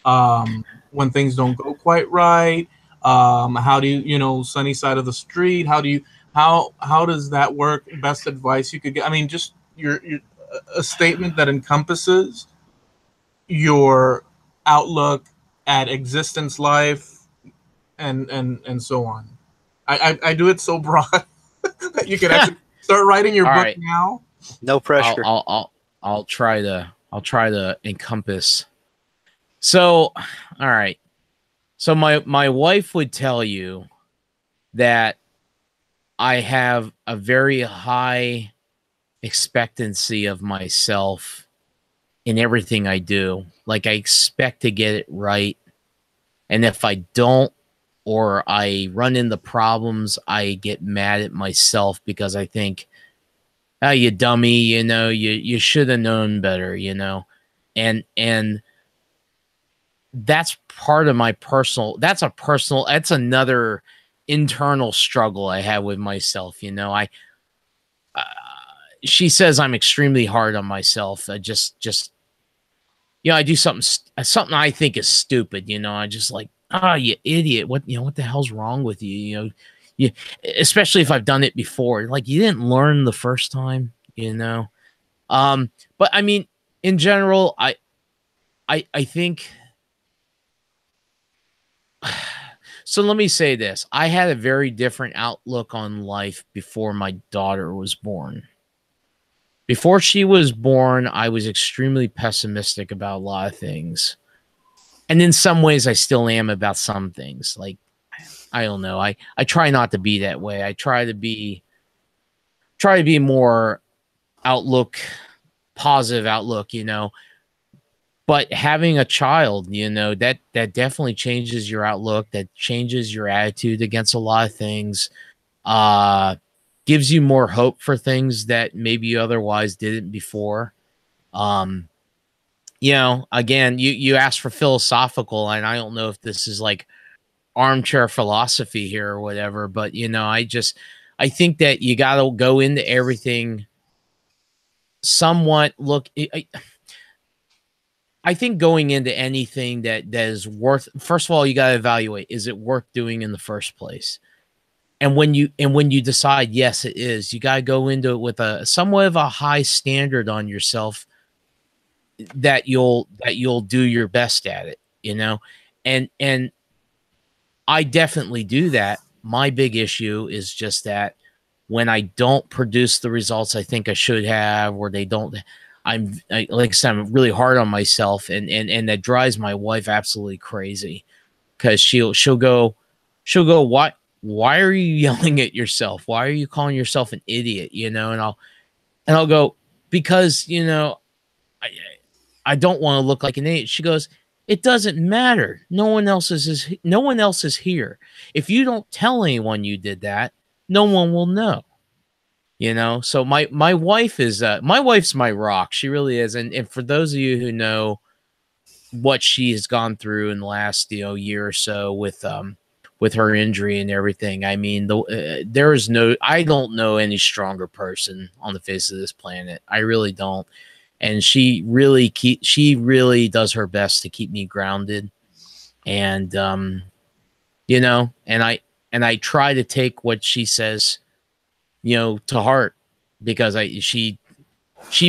when things don't go quite right? How do you know, sunny side of the street? How does that work? Best advice you could get? I mean, just your a statement that encompasses your outlook at existence, life, and so on. I do it so broad that you can actually start writing your book right now. No pressure. I'll try to encompass. So, all right. So my wife would tell you that I have a very high expectancy of myself in everything I do. Like, I expect to get it right. And if I don't, or I run into problems, I get mad at myself because I think, oh, you dummy, you know, you should have known better, you know. And that's part of my that's another internal struggle I have with myself, you know. She says I'm extremely hard on myself. I just you know, I do something I think is stupid, you know. I just like, oh, you idiot, what the hell's wrong with you? You know, especially if I've done it before. Like, you didn't learn the first time, you know. But I mean, in general, I think So let me say this. I had a very different outlook on life before my daughter was born. Before she was born, I was extremely pessimistic about a lot of things. And in some ways, I still am about some things. Like, I don't know. I try not to be that way. I try to be more positive outlook, you know. But having a child, you know, that definitely changes your outlook. That changes your attitude against a lot of things. Gives you more hope for things that maybe you otherwise didn't before. You know, again, you asked for philosophical, and I don't know if this is like armchair philosophy here or whatever, but you know, I think that you got to go into everything somewhat. Look, I think going into anything that is worth, first of all, you got to evaluate, is it worth doing in the first place? And when you decide, yes, it is, you got to go into it with a somewhat of a high standard on yourself that you'll do your best at it, you know? And I definitely do that. My big issue is just that when I don't produce the results I think I should have, or they don't, like I said, I'm really hard on myself, and that drives my wife absolutely crazy, because she'll go, why are you yelling at yourself? Why are you calling yourself an idiot? You know, and I'll go, because, you know, I don't want to look like an idiot. She goes, it doesn't matter. No one else is here. If you don't tell anyone you did that, no one will know. You know, so my wife is my wife's my rock. She really is. And for those of you who know what she has gone through in the last, you know, year or so with her injury and everything, I mean, there is I don't know any stronger person on the face of this planet. I really don't. And she really does her best to keep me grounded. And you know, and I try to take what she says, you know, to heart, because she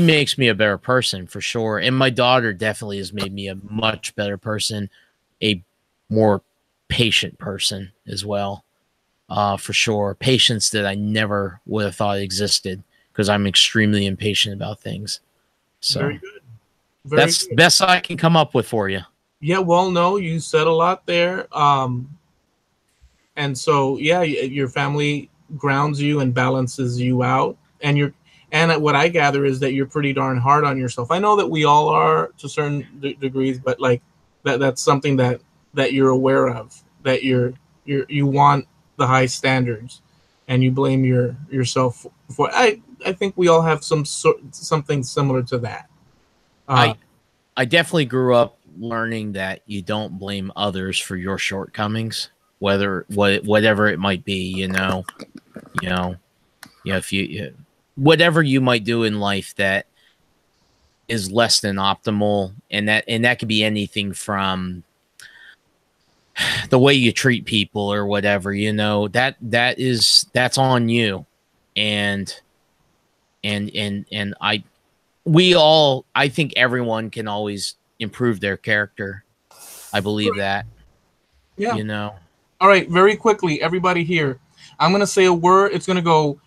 makes me a better person for sure. And my daughter definitely has made me a much better person, a more patient person as well, for sure. Patience that I never would have thought existed, because I'm extremely impatient about things. So Very good. That's the best I can come up with for you. Yeah, well, no, you said a lot there. And so, yeah, your family grounds you and balances you out. And what I gather is that you're pretty darn hard on yourself. I know that we all are to certain degrees, but like that's something that you're aware of, that you want the high standards, and you blame yourself for. I think we all have something similar to that. I definitely grew up learning that you don't blame others for your shortcomings, whatever it might be, you know, if you whatever you might do in life that is less than optimal, and that could be anything from the way you treat people or whatever, you know, that's on you. And I think everyone can always improve their character. I believe that. Yeah. You know. All right, very quickly, everybody here. I'm going to say a word. It's going to go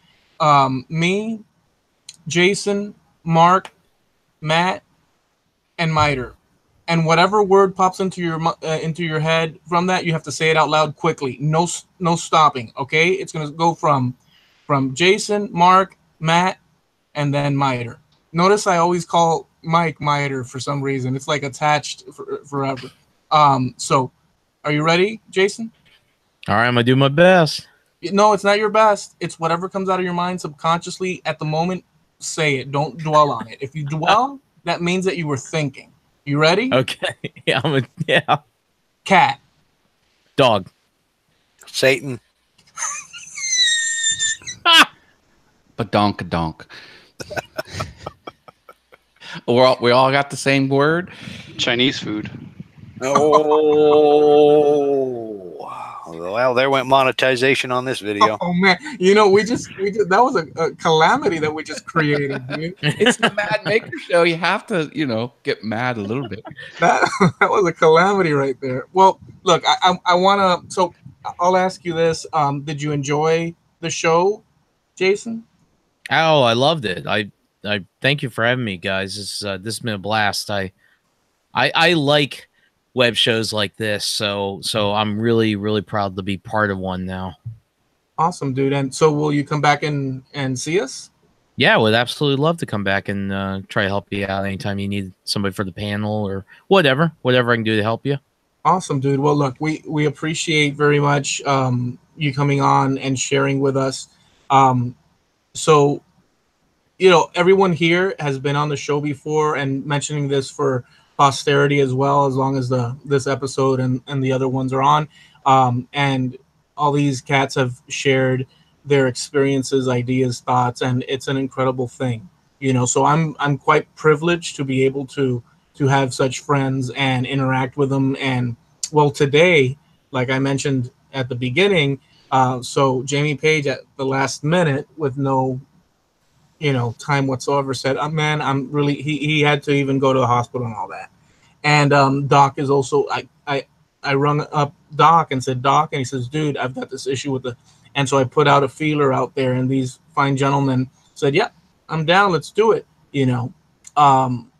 me, Jason, Mark, Matt, and Miter. And whatever word pops into your head from that, you have to say it out loud quickly. No stopping, okay? It's going to go from Jason, Mark, Matt, and then Miter. Notice I always call Mike Miter for some reason. It's like attached forever. So are you ready, Jason? All right, I'm going to do my best. No, it's not your best. It's whatever comes out of your mind subconsciously at the moment. Say it. Don't dwell on it. If you dwell, that means that you were thinking. You ready? Okay. Yeah. Cat. Dog. Satan. Badonk-a-donk. We all got the same word. Chinese food. Oh, well, there went monetization on this video. Oh man, you know, we just that was a calamity that we just created, dude. It's the Mad Maker Show. You have to, you know, get mad a little bit. That was a calamity right there. Well, look, I want to. So I'll ask you this: did you enjoy the show, Jason? Oh, I loved it. I thank you for having me, guys. This has been a blast. I like web shows like this, so I'm really proud to be part of one now. Awesome, dude. And so, will you come back and see us? Yeah, I would absolutely love to come back and try to help you out anytime you need somebody for the panel or whatever I can do to help you. Awesome, dude. Well, look, we appreciate very much you coming on and sharing with us. So, everyone here has been on the show before and mentioning this for posterity as well, as long as this episode and the other ones are on. And all these cats have shared their experiences, ideas, thoughts, and it's an incredible thing. So I'm quite privileged to be able to have such friends and interact with them. And well, today, like I mentioned at the beginning, so Jamie Page at the last minute with no time whatsoever said, man, I'm really, he had to even go to the hospital and all that. And Doc is also, I rung up Doc and said, Doc, and he says, dude, I've got this issue with and so I put out a feeler out there, and these fine gentlemen said, yeah, I'm down, let's do it, and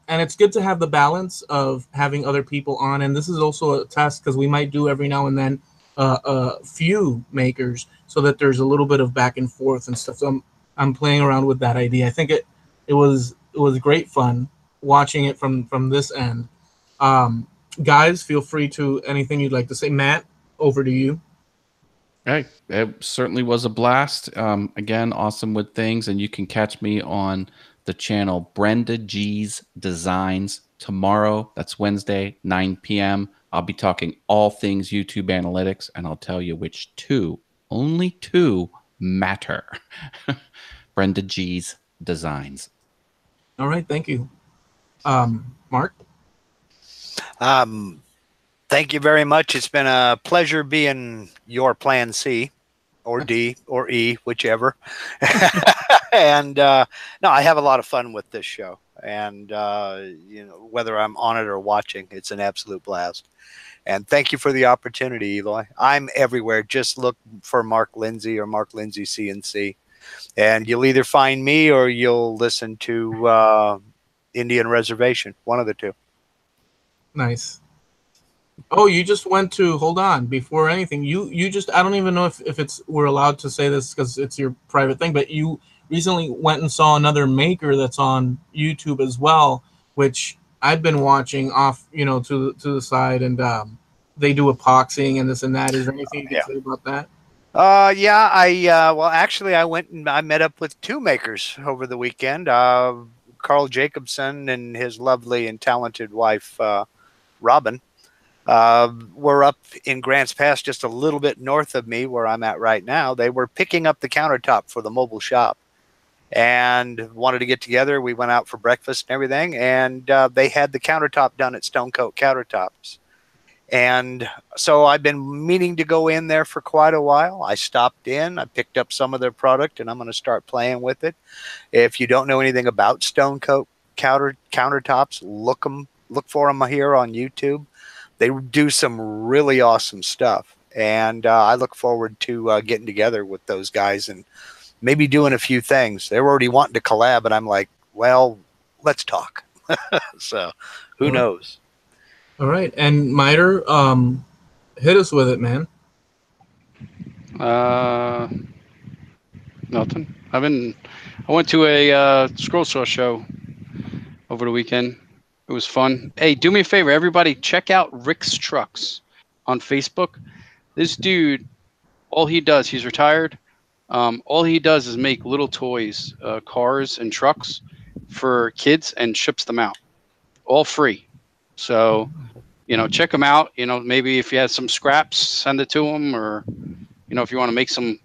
it's good to have the balance of having other people on. And this is also a test, because we might do every now and then a few makers, so that there's a little bit of back and forth and stuff. So I'm playing around with that idea. I think it was great fun watching it from this end. Guys, feel free to anything you'd like to say. Matt, over to you. Hey, it certainly was a blast. Again, awesome with things, and you can catch me on the channel Brenda G's Designs tomorrow. That's Wednesday, 9 p.m. I'll be talking all things YouTube analytics, and I'll tell you which only two matter. Brenda G's Designs. All right, thank you. Mark? Thank you very much. It's been a pleasure being your plan C or D or E, whichever. And no, I have a lot of fun with this show. And, whether I'm on it or watching, it's an absolute blast. And thank you for the opportunity, Eli. I'm everywhere. Just look for Mark Lindsay or Mark Lindsay CNC. And you'll either find me or you'll listen to Indian Reservation, one of the two. Nice. Oh, you just went to, hold on, before anything, you just, I don't even know if we're allowed to say this because it's your private thing, but you recently went and saw another maker that's on YouTube as well, which I've been watching off, to the side, and they do epoxying and this and that. Is there anything you can say about that? Yeah, well, actually, I went and I met up with two makers over the weekend. Carl Jacobson and his lovely and talented wife, Robin. We're up in Grants Pass, just a little bit north of me where I'm at right now. They were picking up the countertop for the mobile shop and wanted to get together. We went out for breakfast and everything, and they had the countertop done at Stone Coat Countertops. And so I've been meaning to go in there for quite a while. I stopped in, I picked up some of their product, and I'm going to start playing with it. If you don't know anything about Stone Coat countertops, look for them here on YouTube. They do some really awesome stuff, and I look forward to getting together with those guys and maybe doing a few things. They're already wanting to collab, and I'm like, well, let's talk. So who knows? All right, and Miter, hit us with it, man. Nothing. I went to a Scroll Saw show over the weekend. It was fun. Hey, do me a favor, everybody, check out Rick's Trucks on Facebook. This dude, all he does, he's retired. All he does is make little toys, cars and trucks for kids, and ships them out, all free. So, check him out. Maybe if you had some scraps, send it to him, or if you want to make some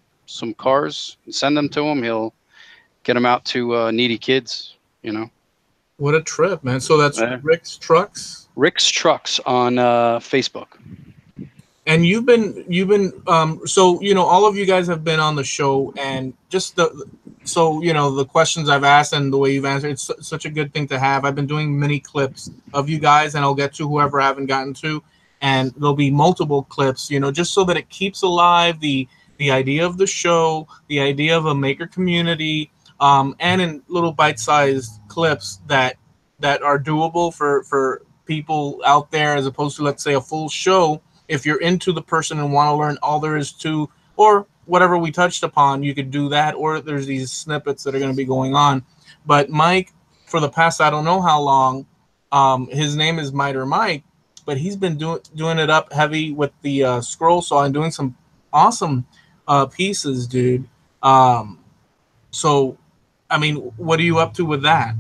cars, send them to him. He'll get them out to needy kids. What a trip, man. So that's Rick's Trucks? Rick's Trucks on Facebook. And you've been so all of you guys have been on the show, and just the questions I've asked and the way you've answered, it's such a good thing to have. I've been doing mini clips of you guys, and I'll get to whoever I haven't gotten to, and there'll be multiple clips, just so that it keeps alive the idea of the show, the idea of a maker community, and in little bite-sized clips that are doable for people out there, as opposed to, let's say, a full show. If you're into the person and want to learn all there is to, or whatever we touched upon, you could do that, or there's these snippets that are going to be going on. But Mike, for the past, I don't know how long, his name is Miter Mike, but he's been doing it up heavy with the scroll saw and doing some awesome pieces, dude. So, I mean, what are you up to with that?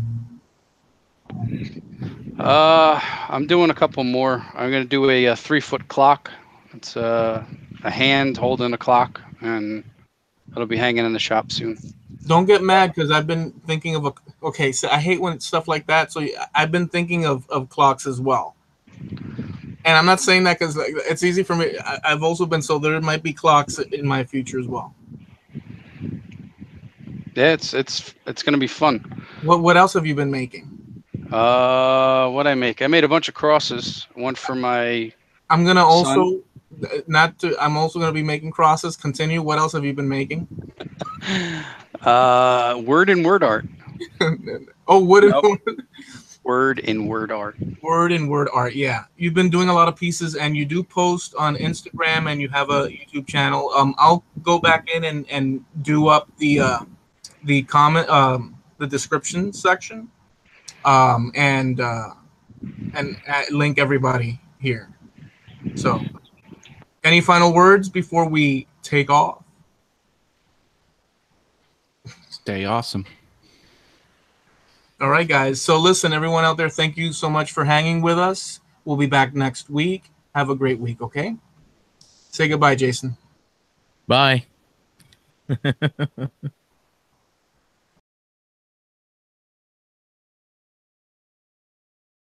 I'm doing a couple more. I'm going to do a 3-foot clock. It's a hand holding a clock, and it'll be hanging in the shop soon. Don't get mad, because I've been thinking of okay, so I hate when it's stuff like that. So I've been thinking of clocks as well. And I'm not saying that because it's easy for me. I've also been, so there might be clocks in my future as well. Yeah, it's going to be fun. What else have you been making? What I make? I made a bunch of crosses. One for my I'm going to also, son. I'm also going to be making crosses. Continue. What else have you been making? Word and word art. Oh, Word and word art. Word and word art. Yeah, you've been doing a lot of pieces, and you do post on Instagram, and you have a YouTube channel. I'll go back in and do up the comment, the description section, and link everybody here. So, any final words before we take off? Stay awesome. All right, guys. So listen, everyone out there, thank you so much for hanging with us. We'll be back next week. Have a great week, okay? Say goodbye, Jason. Bye.